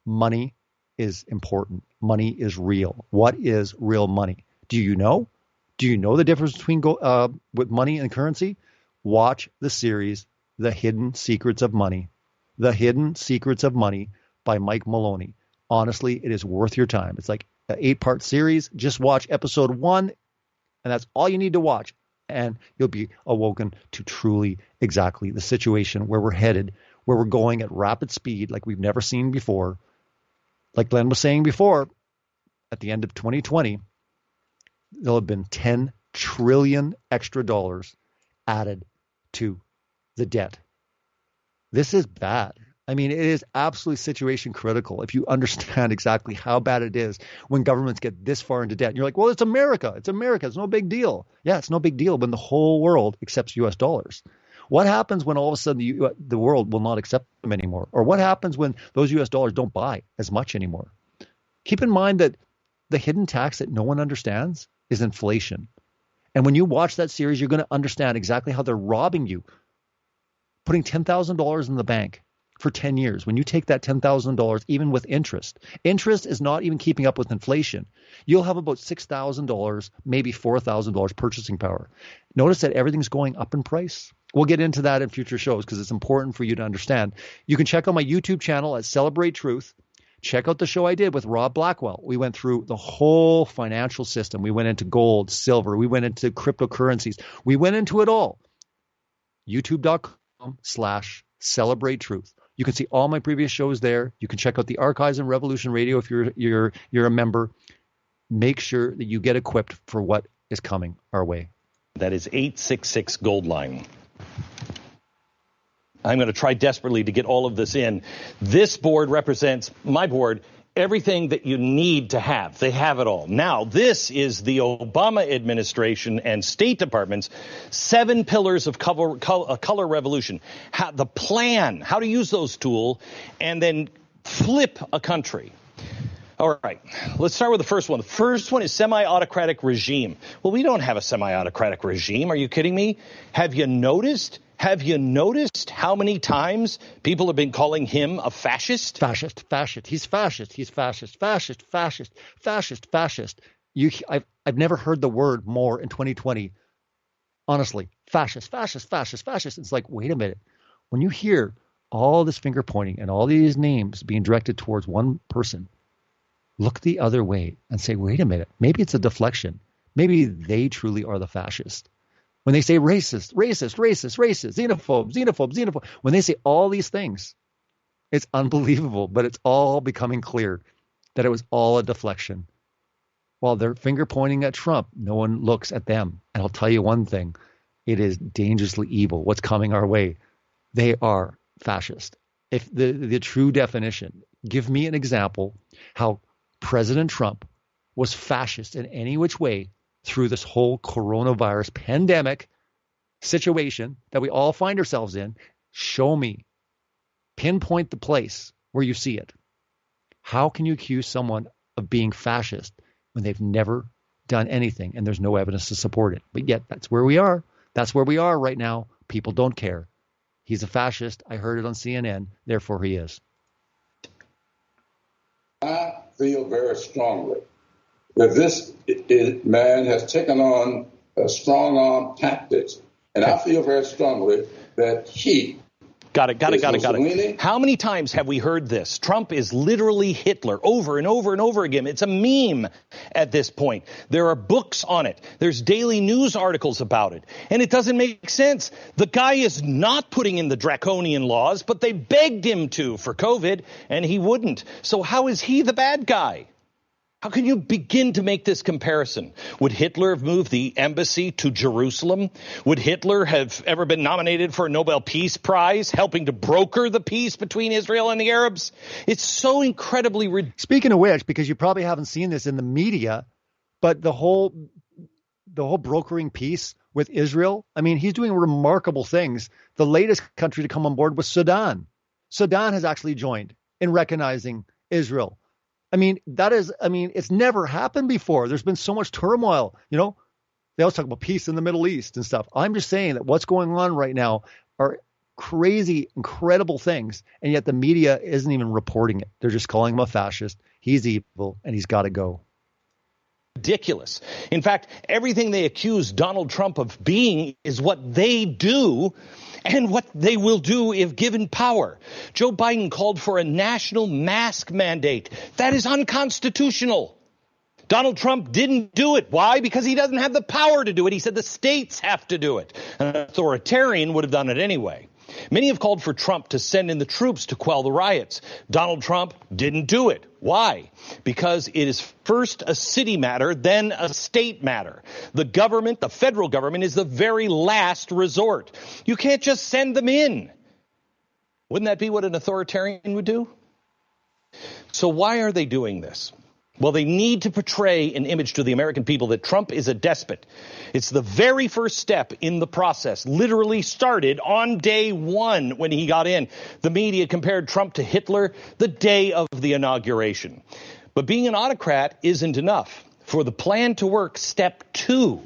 Money is important. Money is real. What is real money? Do you know? Do you know the difference between with money and currency? Watch the series, The Hidden Secrets of Money. The Hidden Secrets of Money by Mike Maloney. Honestly, it is worth your time. It's like an 8-part series. Just watch episode 1, and that's all you need to watch. And you'll be awoken to truly exactly the situation where we're headed, where we're going at rapid speed like we've never seen before. Like Glenn was saying before, at the end of 2020, there'll have been 10 trillion extra dollars added to the debt. This is bad. I mean, it is absolutely situation critical if you understand exactly how bad it is when governments get this far into debt. And you're like, well, it's America. It's America. It's no big deal. Yeah, it's no big deal when the whole world accepts U.S. dollars. What happens when all of a sudden the world will not accept them anymore? Or what happens when those U.S. dollars don't buy as much anymore? Keep in mind that the hidden tax that no one understands is inflation. And when you watch that series, you're going to understand exactly how they're robbing you, putting $10,000 in the bank for 10 years. When you take that $10,000, even with interest is not even keeping up with inflation. You'll have about $6,000, maybe $4,000 purchasing power. Notice that everything's going up in price. We'll get into that in future shows because it's important for you to understand. You can check out my YouTube channel at Celebrate Truth. Check out the show I did with Rob Blackwell. We went through the whole financial system. We went into gold, silver. We went into cryptocurrencies. We went into it all. YouTube.com/Celebrate Truth. You can see all my previous shows there. You can check out the archives on Revolution Radio if you're a member. Make sure that you get equipped for what is coming our way. That is 866 Gold Line. I'm going to try desperately to get all of this in. This board represents my board, everything that you need to have. They have it all. Now, this is the Obama administration and State Department's 7 pillars of color revolution. The plan, how to use those tools, and then flip a country. All right, let's start with the first one. The first one is semi-autocratic regime. Well, we don't have a semi-autocratic regime. Are you kidding me? Have you noticed how many times people have been calling him a fascist? Fascist. He's fascist. He's fascist. Fascist. I've never heard the word more in 2020. Honestly, fascist. It's like, wait a minute. When you hear all this finger pointing and all these names being directed towards one person, look the other way and say, wait a minute, maybe it's a deflection. Maybe they truly are the fascist. When they say racist, xenophobe. When they say all these things, it's unbelievable, but it's all becoming clear that it was all a deflection. While they're finger pointing at Trump, no one looks at them. And I'll tell you one thing, it is dangerously evil what's coming our way. They are fascist. If the true definition, give me an example how President Trump was fascist in any which way through this whole coronavirus pandemic situation that we all find ourselves in. Show me. Pinpoint the place where you see it. How can you accuse someone of being fascist when they've never done anything and there's no evidence to support it? But yet that's where we are. That's where we are right now. People don't care. He's a fascist. I heard it on CNN. Therefore, he is. I feel very strongly that this man has taken on strong arm tactics. And I feel very strongly that he Got it. How many times have we heard this? Trump is literally Hitler over and over and over again. It's a meme at this point. There are books on it. There's daily news articles about it. And it doesn't make sense. The guy is not putting in the draconian laws, but they begged him to for COVID, and he wouldn't. So how is he the bad guy? How can you begin to make this comparison? Would Hitler have moved the embassy to Jerusalem? Would Hitler have ever been nominated for a Nobel Peace Prize, helping to broker the peace between Israel and the Arabs? It's so incredibly... Speaking of which, because you probably haven't seen this in the media, but the whole brokering peace with Israel, I mean, he's doing remarkable things. The latest country to come on board was Sudan. Sudan has actually joined in recognizing Israel. It's never happened before. There's been so much turmoil. They always talk about peace in the Middle East and stuff. I'm just saying that what's going on right now are crazy, incredible things. And yet the media isn't even reporting it. They're just calling him a fascist. He's evil and he's got to go. Ridiculous. In fact, everything they accuse Donald Trump of being is what they do and what they will do if given power. Joe Biden called for a national mask mandate. That is unconstitutional. Donald Trump didn't do it. Why? Because he doesn't have the power to do it. He said the states have to do it. An authoritarian would have done it anyway. Many have called for Trump to send in the troops to quell the riots. Donald Trump didn't do it. Why? Because it is first a city matter, then a state matter. The government, the federal government, is the very last resort. You can't just send them in. Wouldn't that be what an authoritarian would do? So why are they doing this? Well, they need to portray an image to the American people that Trump is a despot. It's the very first step in the process, literally started on day one when he got in. The media compared Trump to Hitler the day of the inauguration. But being an autocrat isn't enough. For the plan to work, step 2,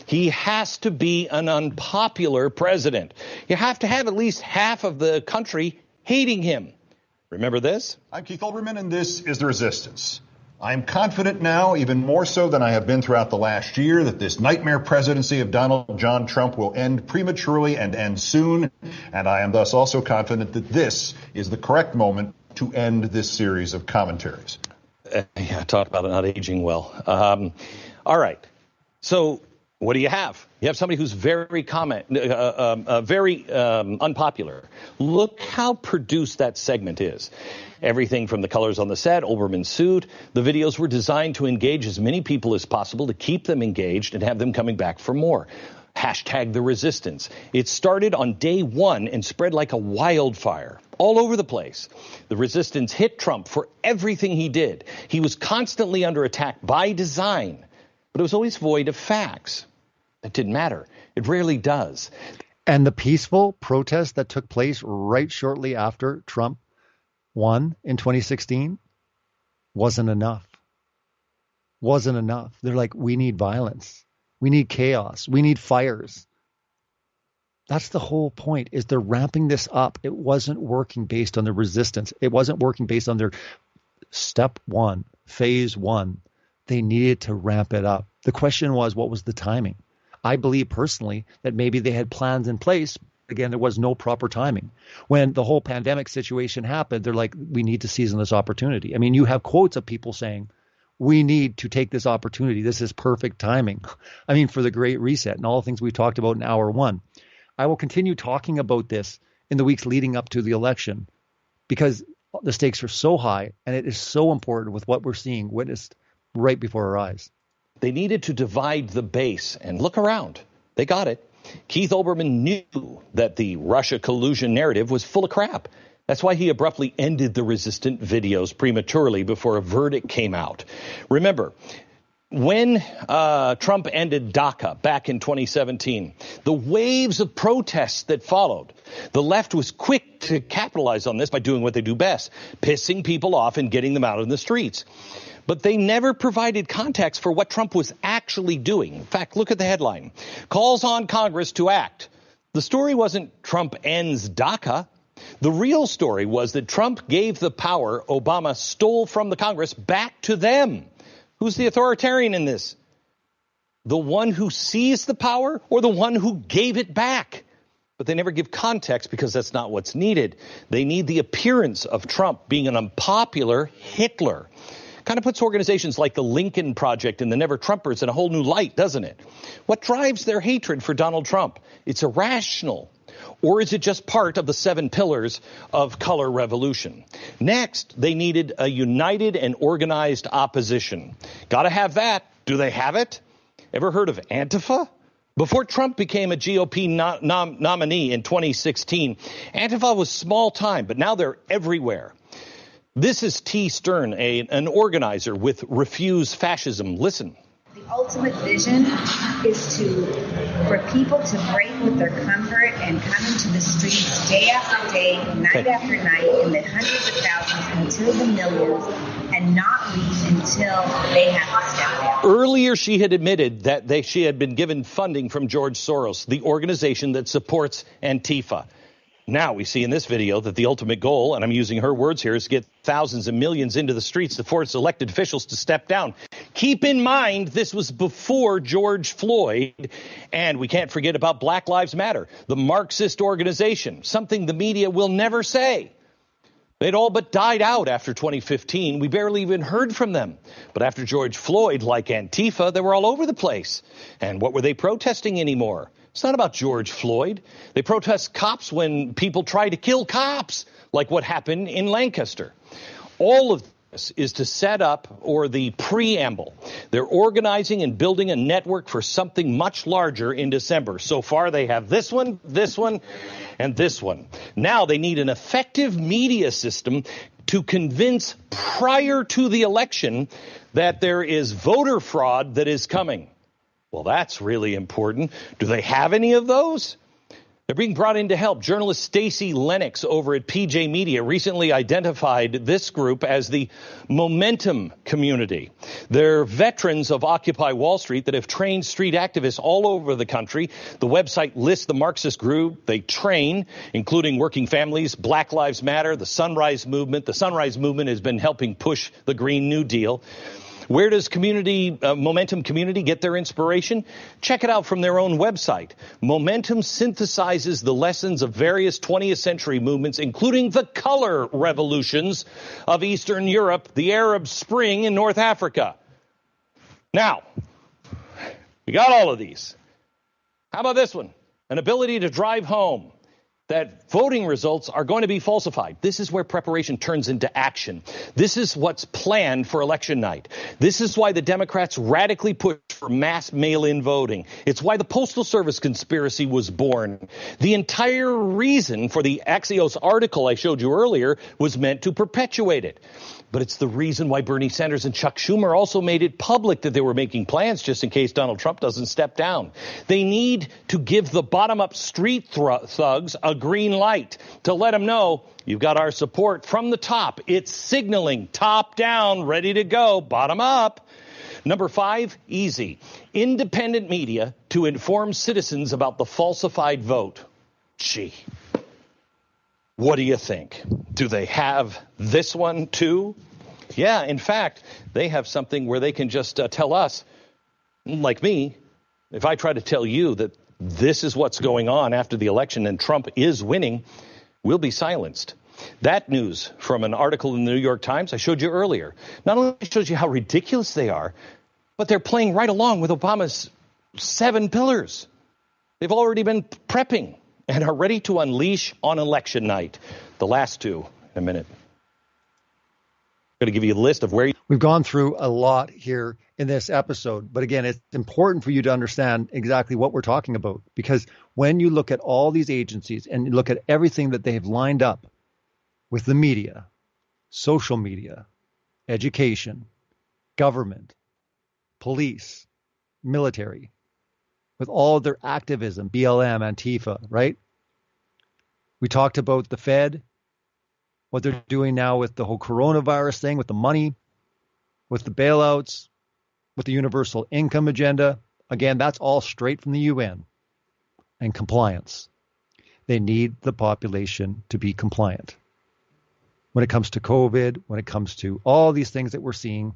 he has to be an unpopular president. You have to have at least half of the country hating him. Remember this? I'm Keith Olbermann, and this is The Resistance. I'm confident now, even more so than I have been throughout the last year, that this nightmare presidency of Donald John Trump will end prematurely and end soon. And I am thus also confident that this is the correct moment to end this series of commentaries. Talk about it not aging well. All right. So what do you have? You have somebody who's very unpopular. Look how produced that segment is. Everything from the colors on the set, Olbermann's suit. The videos were designed to engage as many people as possible, to keep them engaged and have them coming back for more. Hashtag the resistance. It started on day one and spread like a wildfire all over the place. The resistance hit Trump for everything he did. He was constantly under attack by design, but it was always void of facts. That didn't matter. It rarely does. And the peaceful protest that took place right shortly after Trump won in 2016 wasn't enough. Wasn't enough. They're like, we need violence. We need chaos. We need fires. That's the whole point, is they're ramping this up. It wasn't working based on the resistance. It wasn't working based on their step 1, phase 1. They needed to ramp it up. The question was, what was the timing? I believe personally that maybe they had plans in place. Again, there was no proper timing. When the whole pandemic situation happened, they're like, we need to seize on this opportunity. I mean, you have quotes of people saying, we need to take this opportunity. This is perfect timing. I mean, for the Great Reset and all the things we talked about in hour 1. I will continue talking about this in the weeks leading up to the election because the stakes are so high and it is so important with what we're seeing witnessed right before our eyes. They needed to divide the base, and look around. They got it. Keith Olbermann knew that the Russia collusion narrative was full of crap. That's why he abruptly ended the resistant videos prematurely before a verdict came out. Remember, when Trump ended DACA back in 2017, the waves of protests that followed, the left was quick to capitalize on this by doing what they do best, pissing people off and getting them out in the streets. But they never provided context for what Trump was actually doing. In fact, look at the headline. Calls on Congress to act. The story wasn't Trump ends DACA. The real story was that Trump gave the power Obama stole from the Congress back to them. Who's the authoritarian in this? The one who seized the power or the one who gave it back? But they never give context because that's not what's needed. They need the appearance of Trump being an unpopular Hitler. Kind of puts organizations like the Lincoln Project and the Never Trumpers in a whole new light, doesn't it? What drives their hatred for Donald Trump? It's irrational. Or is it just part of the 7 pillars of color revolution? Next, they needed a united and organized opposition. Got to have that. Do they have it? Ever heard of Antifa? Before Trump became a GOP nominee in 2016, Antifa was small time, but now they're everywhere. This is T. Stern, an organizer with Refuse Fascism. Listen. The ultimate vision is for people to break with their comfort and come into the streets day after day, night after night, in the hundreds of thousands until the millions, and not leave until they have to step down. Earlier, she had admitted that she had been given funding from George Soros, the organization that supports Antifa. Now we see in this video that the ultimate goal, and I'm using her words here, is to get thousands and millions into the streets to force elected officials to step down. Keep in mind, this was before George Floyd, and we can't forget about Black Lives Matter, the Marxist organization, something the media will never say. They'd all but died out after 2015. We barely even heard from them. But after George Floyd, like Antifa, they were all over the place. And what were they protesting anymore? It's not about George Floyd. They protest cops when people try to kill cops, like what happened in Lancaster. All of this is to set up, or the preamble. They're organizing and building a network for something much larger in December. So far, they have this one, and this one. Now they need an effective media system to convince prior to the election that there is voter fraud that is coming. Well, that's really important. Do they have any of those? They're being brought in to help. Journalist Stacey Lennox over at PJ Media recently identified this group as the Momentum Community. They're veterans of Occupy Wall Street that have trained street activists all over the country. The website lists the Marxist group they train, including Working Families, Black Lives Matter, the Sunrise Movement. The Sunrise Movement has been helping push the Green New Deal. Where does Momentum Community get their inspiration? Check it out from their own website. Momentum synthesizes the lessons of various 20th century movements, including the color revolutions of Eastern Europe, the Arab Spring in North Africa. Now, we got all of these. How about this one? An ability to drive home. That voting results are going to be falsified. This is where preparation turns into action. This is what's planned for election night. This is why the Democrats radically pushed for mass mail-in voting. It's why the Postal Service conspiracy was born. The entire reason for the Axios article I showed you earlier was meant to perpetuate it. But it's the reason why Bernie Sanders and Chuck Schumer also made it public that they were making plans just in case Donald Trump doesn't step down. They need to give the bottom-up street thugs a green light to let them know you've got our support from the top. It's signaling top down, ready to go, bottom up. Number 5, easy. Independent media to inform citizens about the falsified vote. Gee. What do you think? Do they have this one too? Yeah, in fact, they have something where they can just tell us, like me, if I try to tell you that this is what's going on after the election and Trump is winning, we'll be silenced. That news from an article in the New York Times I showed you earlier not only shows you how ridiculous they are, but they're playing right along with Obama's 7 pillars. They've already been prepping and are ready to unleash on election night. The last 2 in a minute. I'm going to give you a list of where We've gone through a lot here in this episode, but again, it's important for you to understand exactly what we're talking about, because when you look at all these agencies and you look at everything that they have lined up with the media, social media, education, government, police, military, with all of their activism, BLM, Antifa, right? We talked about the Fed, what they're doing now with the whole coronavirus thing, with the money, with the bailouts, with the universal income agenda. Again, that's all straight from the UN and compliance. They need the population to be compliant. When it comes to COVID, when it comes to all these things that we're seeing,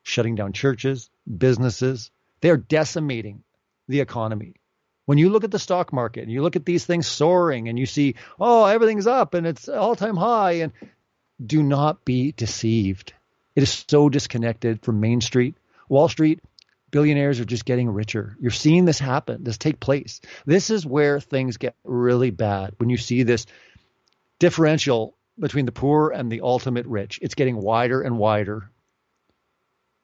shutting down churches, businesses, they're decimating the economy. When you look at the stock market and you look at these things soaring and you see, oh, everything's up and it's all-time high, and do not be deceived. It is so disconnected from Main Street. Wall Street, billionaires are just getting richer. You're seeing this happen, this take place. This is where things get really bad, when you see this differential between the poor and the ultimate rich. It's getting wider and wider.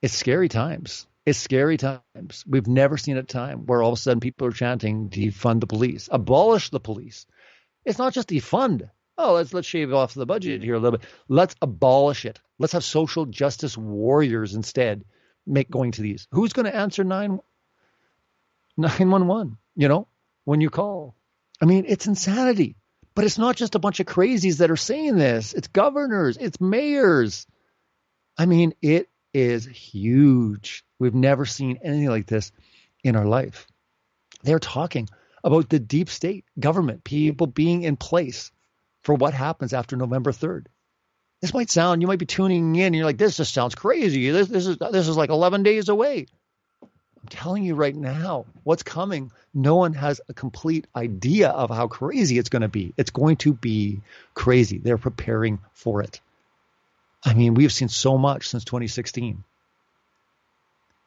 It's scary times. It's scary times. We've never seen a time where all of a sudden people are chanting, defund the police, abolish the police. It's not just defund. Oh, let's shave off the budget here a little bit. Let's abolish it. Let's have social justice warriors instead going to these. Who's going to answer 911, when you call? I mean, it's insanity. But it's not just a bunch of crazies that are saying this. It's governors. It's mayors. I mean, it is huge. We've never seen anything like this in our life. They're talking about the deep state government, people being in place for what happens after November 3rd. This might sound, you might be tuning in and you're like, this just sounds crazy. This is like 11 days away. I'm telling you right now, what's coming, no one has a complete idea of how crazy it's going to be. It's going to be crazy. They're preparing for it. I mean, we've seen so much since 2016.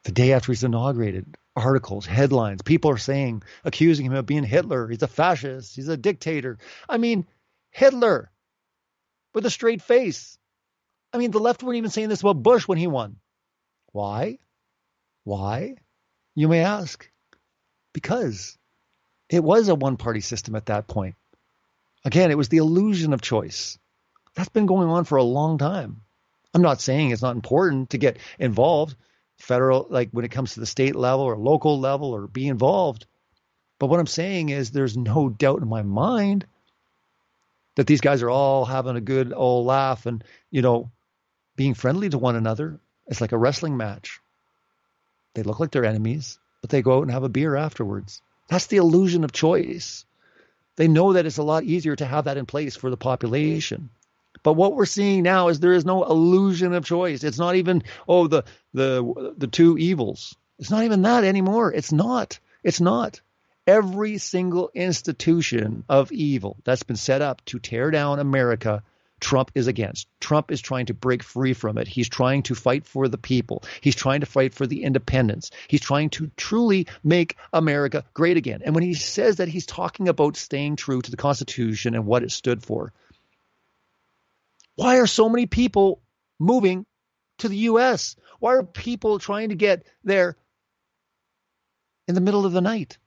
The day after he's inaugurated, articles, headlines, people are saying, accusing him of being Hitler. He's a fascist. He's a dictator. I mean, Hitler with a straight face. I mean, the left weren't even saying this about Bush when he won. Why? Why? You may ask. Because it was a one-party system at that point. Again, it was the illusion of choice. That's been going on for a long time. I'm not saying it's not important to get involved, federal, like when it comes to the state level or local level, or be involved. But what I'm saying is there's no doubt in my mind that these guys are all having a good old laugh and, you know, being friendly to one another. It's like a wrestling match. They look like they're enemies, but they go out and have a beer afterwards. That's the illusion of choice. They know that it's a lot easier to have that in place for the population. But what we're seeing now is there is no illusion of choice. It's not even, the two evils. It's not even that anymore. It's not. It's not. Every single institution of evil that's been set up to tear down America, Trump is against. Trump is trying to break free from it. He's trying to fight for the people. He's trying to fight for the independence. He's trying to truly make America great again. And when he says that, he's talking about staying true to the Constitution and what it stood for. Why are so many people moving to the U.S.? Why are people trying to get there in the middle of the night?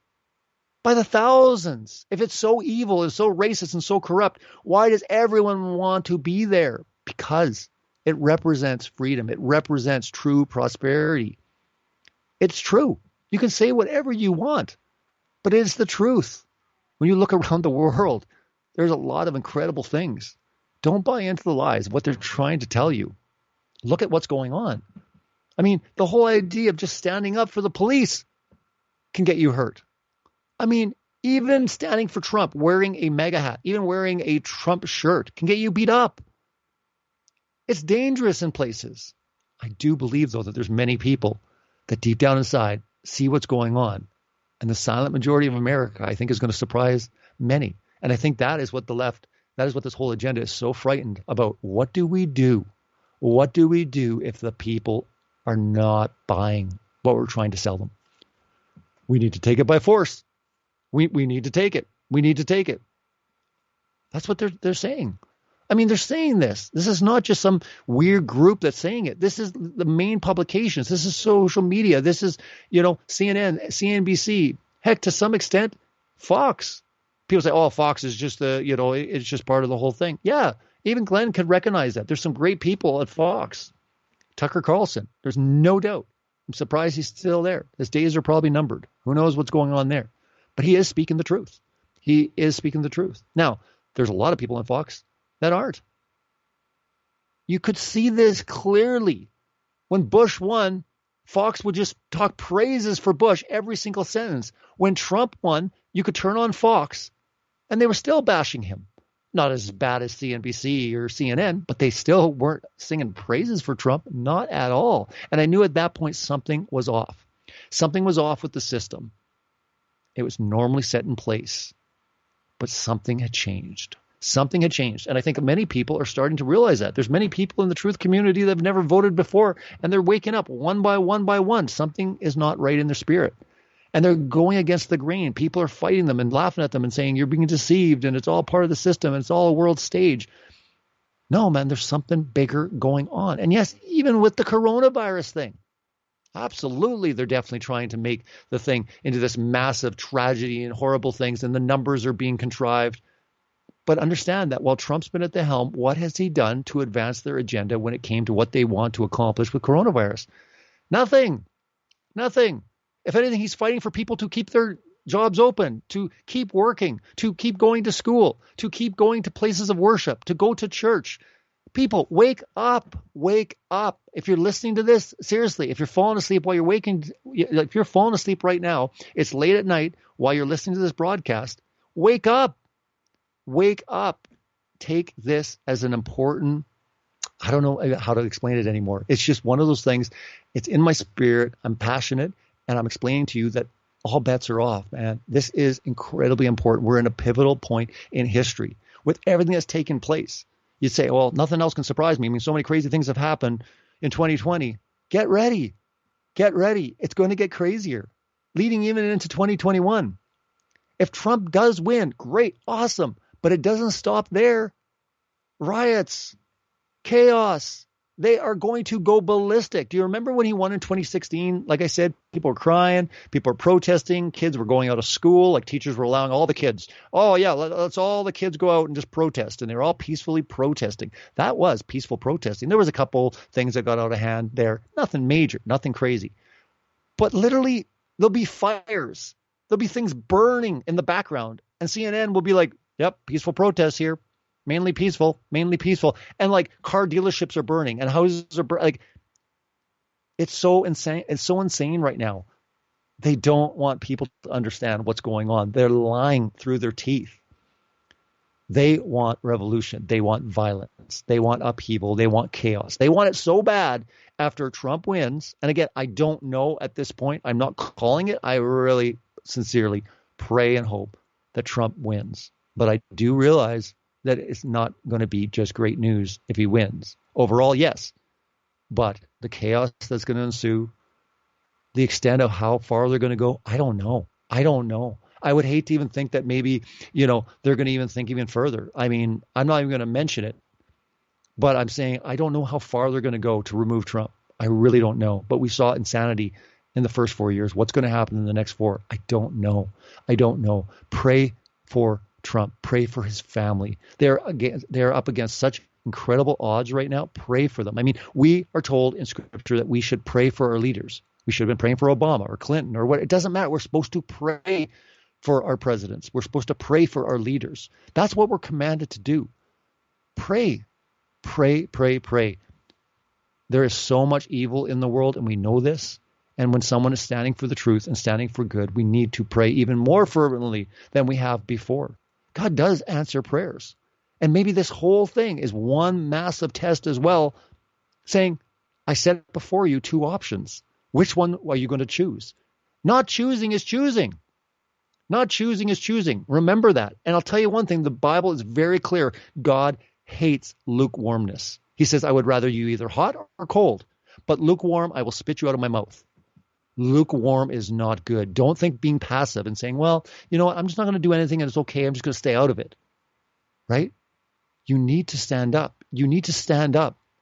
By the thousands. If it's so evil and so racist and so corrupt, why does everyone want to be there? Because it represents freedom. It represents true prosperity. It's true. You can say whatever you want, but it's the truth. When you look around the world, there's a lot of incredible things. Don't buy into the lies of what they're trying to tell you. Look at what's going on. I mean, the whole idea of just standing up for the police can get you hurt. I mean, even standing for Trump, wearing a MAGA hat, even wearing a Trump shirt can get you beat up. It's dangerous in places. I do believe, though, that there's many people that deep down inside see what's going on. And the silent majority of America, I think, is going to surprise many. And I think that is what the left, that is what this whole agenda is so frightened about. What do we do? What do we do if the people are not buying what we're trying to sell them? We need to take it by force. We need to take it. We need to take it. That's what they're saying. I mean, they're saying this. This is not just some weird group that's saying it. This is the main publications. This is social media. This is, CNN, CNBC. Heck, to some extent, Fox. People say, oh, Fox is just it's just part of the whole thing. Yeah, even Glenn could recognize that. There's some great people at Fox. Tucker Carlson, there's no doubt. I'm surprised he's still there. His days are probably numbered. Who knows what's going on there? But he is speaking the truth. He is speaking the truth. Now, there's a lot of people on Fox that aren't. You could see this clearly. When Bush won, Fox would just talk praises for Bush every single sentence. When Trump won, you could turn on Fox, and they were still bashing him. Not as bad as CNBC or CNN, but they still weren't singing praises for Trump. Not at all. And I knew at that point something was off. Something was off with the system. It was normally set in place, but something had changed. Something had changed. And I think many people are starting to realize that. There's many people in the truth community that have never voted before, and they're waking up one by one. Something is not right in their spirit. And they're going against the grain. People are fighting them and laughing at them and saying, you're being deceived, and it's all part of the system, and it's all a world stage. No, man, there's something bigger going on. And yes, even with the coronavirus thing, absolutely, they're definitely trying to make the thing into this massive tragedy and horrible things, and the numbers are being contrived. But understand that while Trump's been at the helm, what has he done to advance their agenda when it came to what they want to accomplish with coronavirus? Nothing. If anything, he's fighting for people to keep their jobs open, to keep working, to keep going to school, to keep going to places of worship, to go to church. People, wake up. Wake up. If you're listening to this, seriously, if you're falling asleep while you're waking, if you're falling asleep right now, it's late at night while you're listening to this broadcast, wake up. Wake up. Take this as an important, I don't know how to explain it anymore. It's just one of those things. It's in my spirit. I'm passionate, and I'm explaining to you that all bets are off, man. This is incredibly important. We're in a pivotal point in history with everything that's taken place. You'd say, well, nothing else can surprise me. I mean, so many crazy things have happened in 2020. Get ready. Get ready. It's going to get crazier, leading even into 2021. If Trump does win, great, awesome. But it doesn't stop there. Riots, chaos, they are going to go ballistic. Do you remember when he won in 2016? Like I said, people were crying, people were protesting, kids were going out of school, like teachers were allowing all the kids. Oh, yeah, let's all the kids go out and just protest. And they were all peacefully protesting. That was peaceful protesting. There was a couple things that got out of hand there. Nothing major, nothing crazy. But literally, there'll be fires. There'll be things burning in the background. And CNN will be like, yep, peaceful protests here. Mainly peaceful. And like car dealerships are burning and houses are like, it's so insane. It's so insane right now. They don't want people to understand what's going on. They're lying through their teeth. They want revolution. They want violence. They want upheaval. They want chaos. They want it so bad after Trump wins. And again, I don't know at this point. I'm not calling it. I really sincerely pray and hope that Trump wins. But I do realize that it's not going to be just great news if he wins. Overall, yes. But the chaos that's going to ensue, the extent of how far they're going to go, I don't know. I would hate to even think that maybe, they're going to even think even further. I mean, I'm not even going to mention it. But I'm saying I don't know how far they're going to go to remove Trump. I really don't know. But we saw insanity in the first 4 years. What's going to happen in the next 4? I don't know. Pray for Trump. Pray for his family. They're up against such incredible odds right now. Pray for them. I mean, we are told in Scripture that we should pray for our leaders. We should have been praying for Obama or Clinton or what. It doesn't matter. We're supposed to pray for our presidents. We're supposed to pray for our leaders. That's what we're commanded to do. Pray. There is so much evil in the world, and we know this. And when someone is standing for the truth and standing for good, we need to pray even more fervently than we have before. God does answer prayers. And maybe this whole thing is one massive test as well, saying, I set before you 2 options. Which one are you going to choose? Not choosing is choosing. Remember that. And I'll tell you one thing, the Bible is very clear. God hates lukewarmness. He says, I would rather you either hot or cold, but lukewarm, I will spit you out of my mouth. Lukewarm is not good. Don't think being passive and saying, well, you know what, I'm just not going to do anything and it's okay. I'm just going to stay out of it. Right? You need to stand up.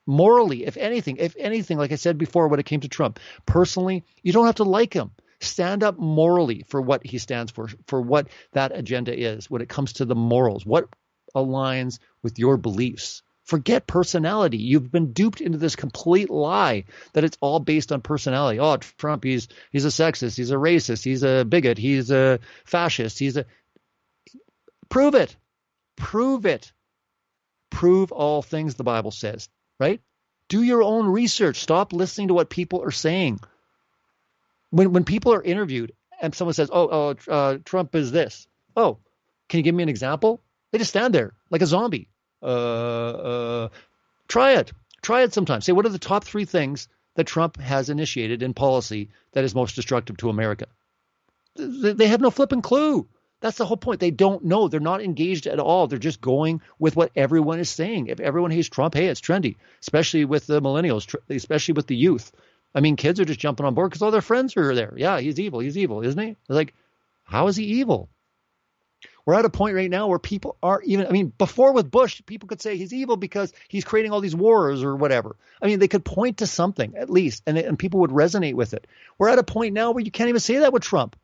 Morally, if anything, like I said before when it came to Trump, personally, you don't have to like him. Stand up morally for what he stands for what that agenda is when it comes to the morals, what aligns with your beliefs. Forget personality. You've been duped into this complete lie that it's all based on personality. Oh, Trump, he's a sexist, he's a racist, he's a bigot, he's a fascist, Prove it. Prove all things, the Bible says, right? Do your own research. Stop listening to what people are saying. When people are interviewed and someone says, Trump is this. Oh, can you give me an example? They just stand there like a zombie. Try it sometime. Say, what are the top 3 things that Trump has initiated in policy that is most destructive to America? They have no flipping clue. That's the whole point. They don't know. They're not engaged at all. They're just going with what everyone is saying. If everyone hates Trump, hey, it's trendy, especially with the millennials, especially with the youth. I mean, kids are just jumping on board because all their friends are there. Yeah, he's evil, isn't he? They're like, how is he evil? We're at a point right now where people are before with Bush, people could say he's evil because he's creating all these wars or whatever. I mean, they could point to something at least, and people would resonate with it. We're at a point now where you can't even say that with Trump.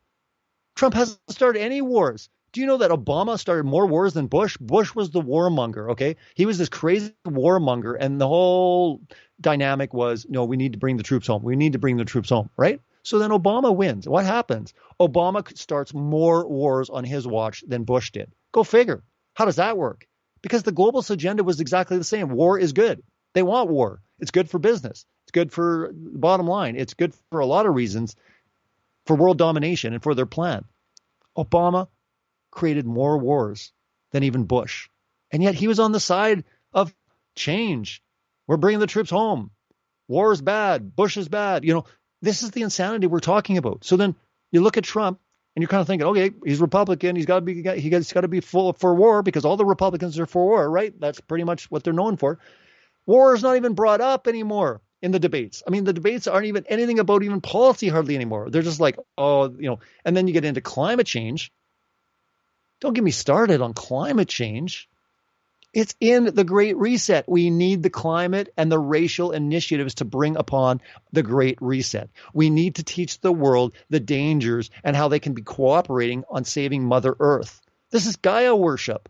Trump hasn't started any wars. Do you know that Obama started more wars than Bush? Bush was the warmonger, okay? He was this crazy warmonger, and the whole dynamic was, no, we need to bring the troops home. We need to bring the troops home, right? So then Obama wins. What happens? Obama starts more wars on his watch than Bush did. Go figure. How does that work? Because the globalist agenda was exactly the same. War is good. They want war. It's good for business. It's good for the bottom line. It's good for a lot of reasons, for world domination and for their plan. Obama created more wars than even Bush. And yet he was on the side of change. We're bringing the troops home. War is bad. Bush is bad. This is the insanity we're talking about. So then you look at Trump and you're kind of thinking, okay, he's Republican. He's got to be full for war because all the Republicans are for war, right? That's pretty much what they're known for. War is not even brought up anymore in the debates. I mean, the debates aren't even anything about even policy hardly anymore. They're just like, and then you get into climate change. Don't get me started on climate change. It's in the Great Reset. We need the climate and the racial initiatives to bring upon the Great Reset. We need to teach the world the dangers and how they can be cooperating on saving Mother Earth. This is Gaia worship.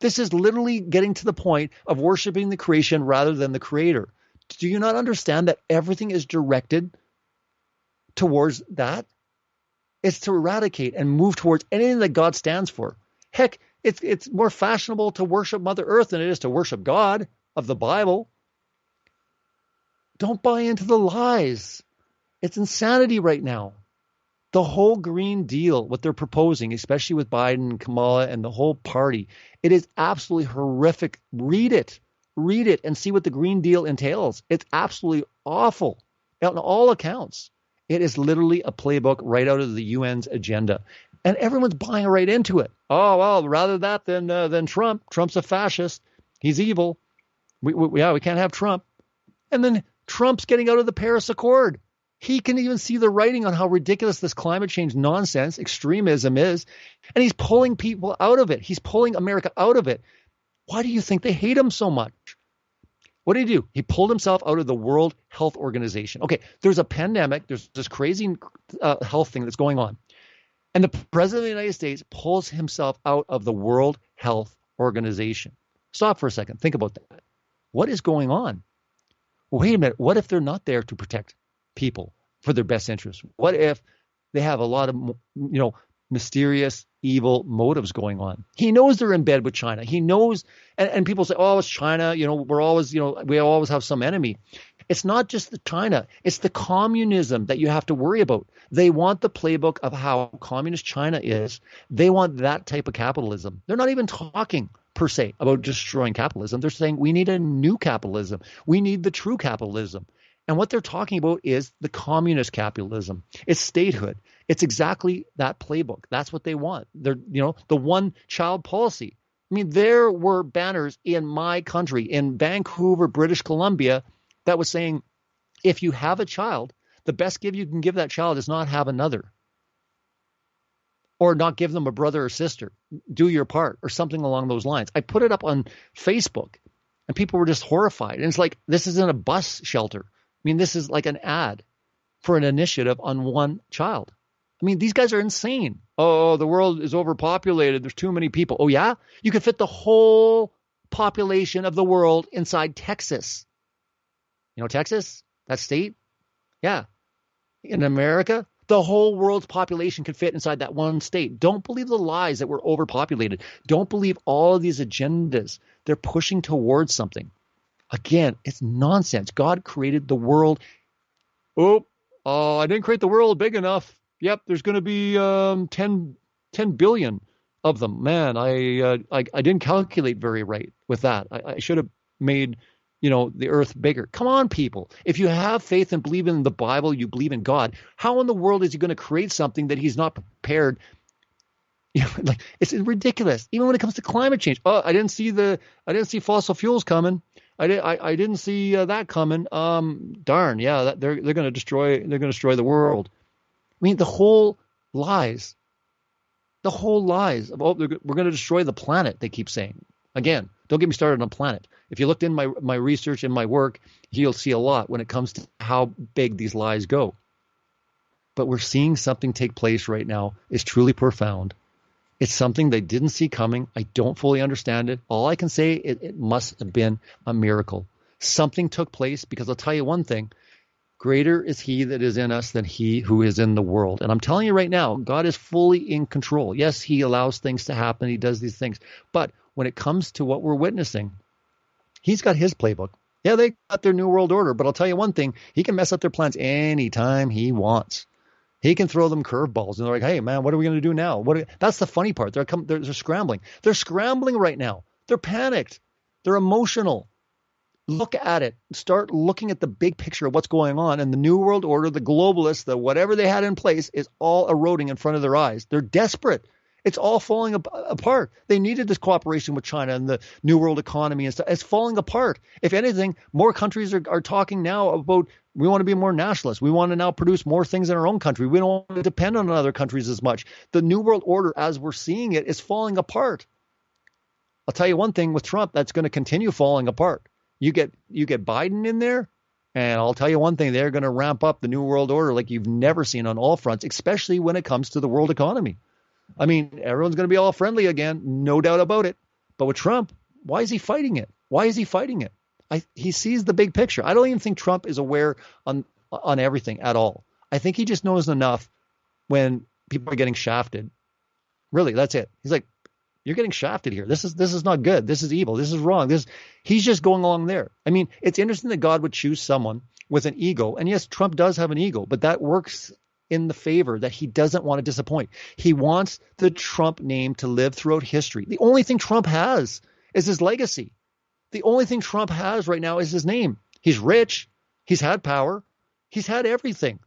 This is literally getting to the point of worshiping the creation rather than the creator. Do you not understand that everything is directed towards that? It's to eradicate and move towards anything that God stands for. Heck, it's more fashionable to worship Mother Earth than it is to worship God of the Bible. Don't buy into the lies. It's insanity right now. The whole Green Deal, what they're proposing, especially with Biden and Kamala and the whole party, it is absolutely horrific. Read it and see what the Green Deal entails. It's absolutely awful on all accounts. It is literally a playbook right out of the UN's agenda. And everyone's buying right into it. Oh, well, rather that than Trump. Trump's a fascist. He's evil. We can't have Trump. And then Trump's getting out of the Paris Accord. He can even see the writing on how ridiculous this climate change nonsense, extremism is. And he's pulling people out of it. He's pulling America out of it. Why do you think they hate him so much? What did he do? He pulled himself out of the World Health Organization. Okay, there's a pandemic. There's this crazy health thing that's going on. And the president of the United States pulls himself out of the World Health Organization. Stop for a second. Think about that. What is going on? Wait a minute. What if they're not there to protect people for their best interests? What if they have a lot of, mysterious, evil motives going on? He knows they're in bed with China. He knows, and people say, oh, it's China. We always have some enemy. It's not just the China. It's the communism that you have to worry about. They want the playbook of how communist China is. They want that type of capitalism. They're not even talking, per se, about destroying capitalism. They're saying we need a new capitalism. We need the true capitalism. And what they're talking about is the communist capitalism. It's statehood. It's exactly that playbook. That's what they want. They're, the one-child policy. I mean, there were banners in my country, in Vancouver, British Columbia, that was saying, if you have a child, the best gift you can give that child is not have another. Or not give them a brother or sister. Do your part, or something along those lines. I put it up on Facebook, and people were just horrified. And it's like, this isn't a bus shelter. I mean, this is like an ad for an initiative on one child. I mean, these guys are insane. Oh, the world is overpopulated. There's too many people. Oh, yeah? You could fit the whole population of the world inside Texas. Texas, that state? Yeah. In America, the whole world's population could fit inside that one state. Don't believe the lies that we're overpopulated. Don't believe all of these agendas. They're pushing towards something. Again, it's nonsense. God created the world. I didn't create the world big enough. Yep, there's going to be 10 billion of them. Man, I didn't calculate very right with that. I should have made the earth bigger. Come on, people. If you have faith and believe in the Bible, you believe in God, how in the world is he going to create something that he's not prepared? It's ridiculous. Even when it comes to climate change. Oh, I didn't see fossil fuels coming. I didn't see that coming. Darn. Yeah, they're going to destroy the world. I mean, the whole lies. We're going to destroy the planet, they keep saying. Again, don't get me started on planet. If you looked in my research and my work, you'll see a lot when it comes to how big these lies go. But we're seeing something take place right now. It's truly profound. It's something they didn't see coming. I don't fully understand it. All I can say, it must have been a miracle. Something took place, because I'll tell you one thing. Greater is he that is in us than he who is in the world. And I'm telling you right now, God is fully in control. Yes, he allows things to happen. He does these things. But when it comes to what we're witnessing, he's got his playbook. Yeah, they got their New World Order, but I'll tell you one thing, he can mess up their plans anytime he wants. He can throw them curveballs, and they're like, hey, man, what are we going to do now? That's the funny part. They're scrambling. They're scrambling right now. They're panicked. They're emotional. Look at it. Start looking at the big picture of what's going on, and the New World Order, the globalists, the whatever they had in place is all eroding in front of their eyes. They're desperate. It's all falling apart. They needed this cooperation with China and the New World economy and stuff. It's falling apart. If anything, more countries are talking now about we want to be more nationalist. We want to now produce more things in our own country. We don't want to depend on other countries as much. The New World Order, as we're seeing it, is falling apart. I'll tell you one thing with Trump, that's going to continue falling apart. You get Biden in there, and I'll tell you one thing, they're going to ramp up the New World Order like you've never seen on all fronts, especially when it comes to the world economy. I mean, everyone's going to be all friendly again, no doubt about it. But with Trump, why is he fighting it? Why is he fighting it? He sees the big picture. I don't even think Trump is aware on everything at all. I think he just knows enough when people are getting shafted. Really, that's it. He's like, you're getting shafted here. This is not good. This is evil. This is wrong. He's just going along there. I mean, it's interesting that God would choose someone with an ego. And yes, Trump does have an ego, but that works in the favor that he doesn't want to disappoint. He wants the Trump name to live throughout history. The only thing Trump has is his legacy. The only thing Trump has right now is his name. He's rich. He's had power. He's had everything.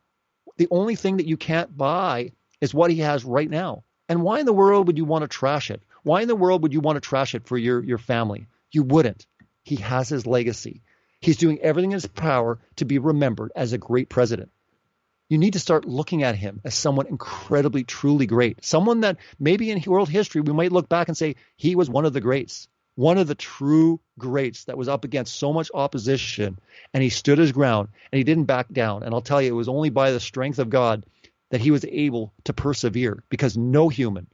The only thing that you can't buy is what he has right now. And why in the world would you want to trash it? Why in the world would you want to trash it for your family? You wouldn't. He has his legacy. He's doing everything in his power to be remembered as a great president. You need to start looking at him as someone incredibly, truly great. Someone that maybe in world history we might look back and say he was one of the greats, one of the true greats that was up against so much opposition, and he stood his ground and he didn't back down. And I'll tell you, it was only by the strength of God that he was able to persevere, because no human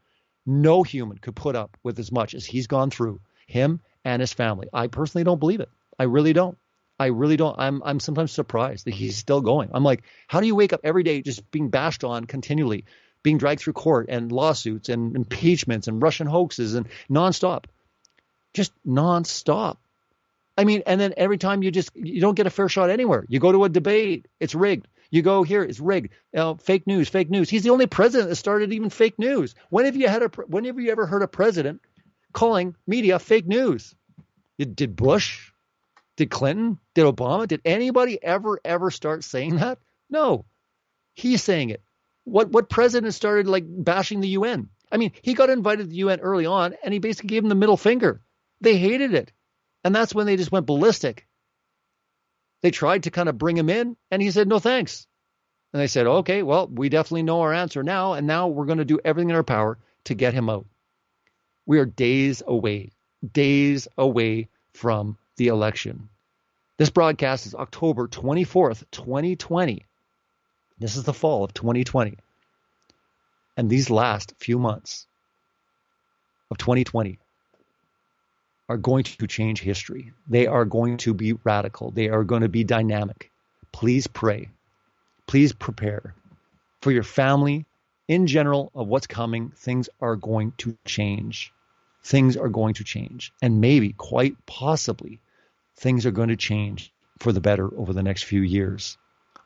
could put up with as much as he's gone through, him and his family. I personally don't believe it. I really don't. I'm sometimes surprised that he's still going. I'm like, how do you wake up every day just being bashed on continually, being dragged through court and lawsuits and impeachments and Russian hoaxes and nonstop, just nonstop. I mean, and then every time you don't get a fair shot anywhere. You go to a debate, it's rigged. You go here, it's rigged. Fake news. He's the only president that started even fake news. When have you ever heard a president calling media fake news? Did Bush? Did Clinton? Did Obama? Did anybody ever start saying that? No. He's saying it. What president started like bashing the UN? I mean, he got invited to the UN early on, and he basically gave them the middle finger. They hated it. And that's when they just went ballistic. They tried to kind of bring him in, and he said, no, thanks. And they said, okay, well, we definitely know our answer now, and now we're going to do everything in our power to get him out. We are days away from the election. This broadcast is October 24th, 2020. This is the fall of 2020. And these last few months of 2020 are going to change history. They are going to be radical. They are going to be dynamic. Please pray. Please prepare for your family in general of what's coming. Things are going to change. Things are going to change. And maybe, quite possibly, things are going to change for the better over the next few years.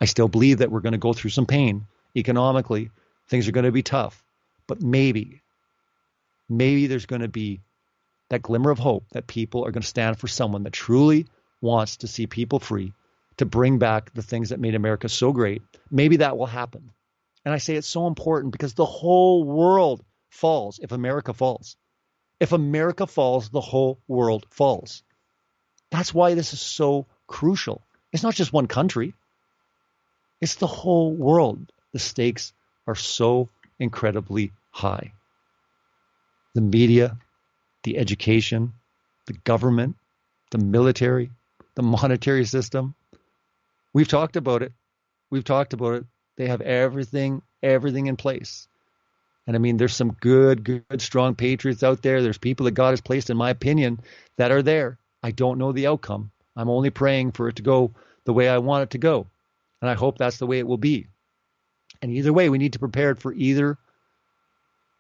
I still believe that we're going to go through some pain economically. Things are going to be tough. But maybe there's going to be that glimmer of hope that people are going to stand for someone that truly wants to see people free, to bring back the things that made America so great. Maybe that will happen. And I say it's so important because the whole world falls if America falls. If America falls, the whole world falls. That's why this is so crucial. It's not just one country. It's the whole world. The stakes are so incredibly high. The media, the education, the government, the military, the monetary system. We've talked about it. They have everything in place. And I mean, there's some good, strong patriots out there. There's people that God has placed, in my opinion, that are there. I don't know the outcome. I'm only praying for it to go the way I want it to go. And I hope that's the way it will be. And either way, we need to prepare for either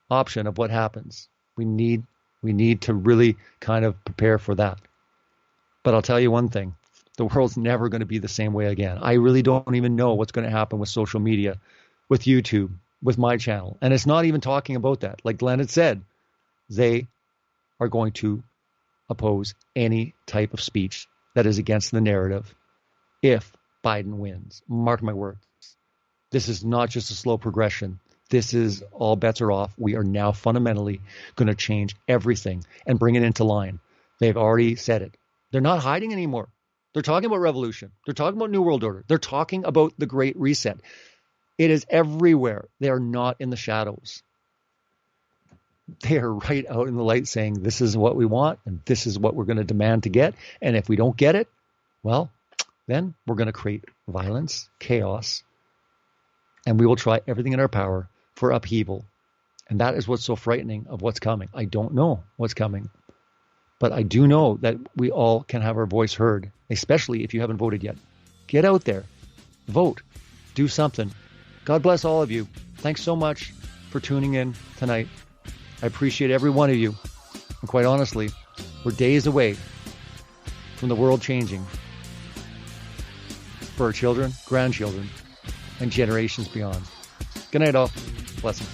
option of what happens. We need We need to really kind of prepare for that. But I'll tell you one thing. The world's never going to be the same way again. I really don't even know what's going to happen with social media, with YouTube, with my channel. And it's not even talking about that. Like Glenn had said, they are going to oppose any type of speech that is against the narrative if Biden wins. Mark my words. This is not just a slow progression. This is all bets are off. We are now fundamentally going to change everything and bring it into line. They've already said it. They're not hiding anymore. They're talking about revolution. They're talking about New World Order. They're talking about the Great Reset. It is everywhere. They are not in the shadows. They are right out in the light saying, this is what we want, and this is what we're going to demand to get. And if we don't get it, well, then we're going to create violence, chaos, and we will try everything in our power for upheaval. And that is what's so frightening of what's coming. I don't know what's coming. But I do know that we all can have our voice heard, especially if you haven't voted yet. Get out there. Vote. Do something. God bless all of you. Thanks so much for tuning in tonight. I appreciate every one of you. And quite honestly, we're days away from the world changing for our children, grandchildren, and generations beyond. Good night, all. Blessings.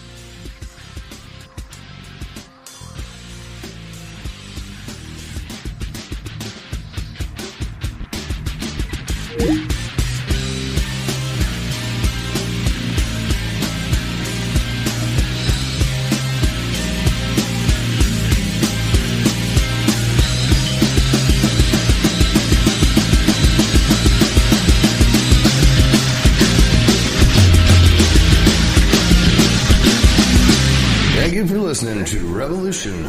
Thank you for listening to Revolution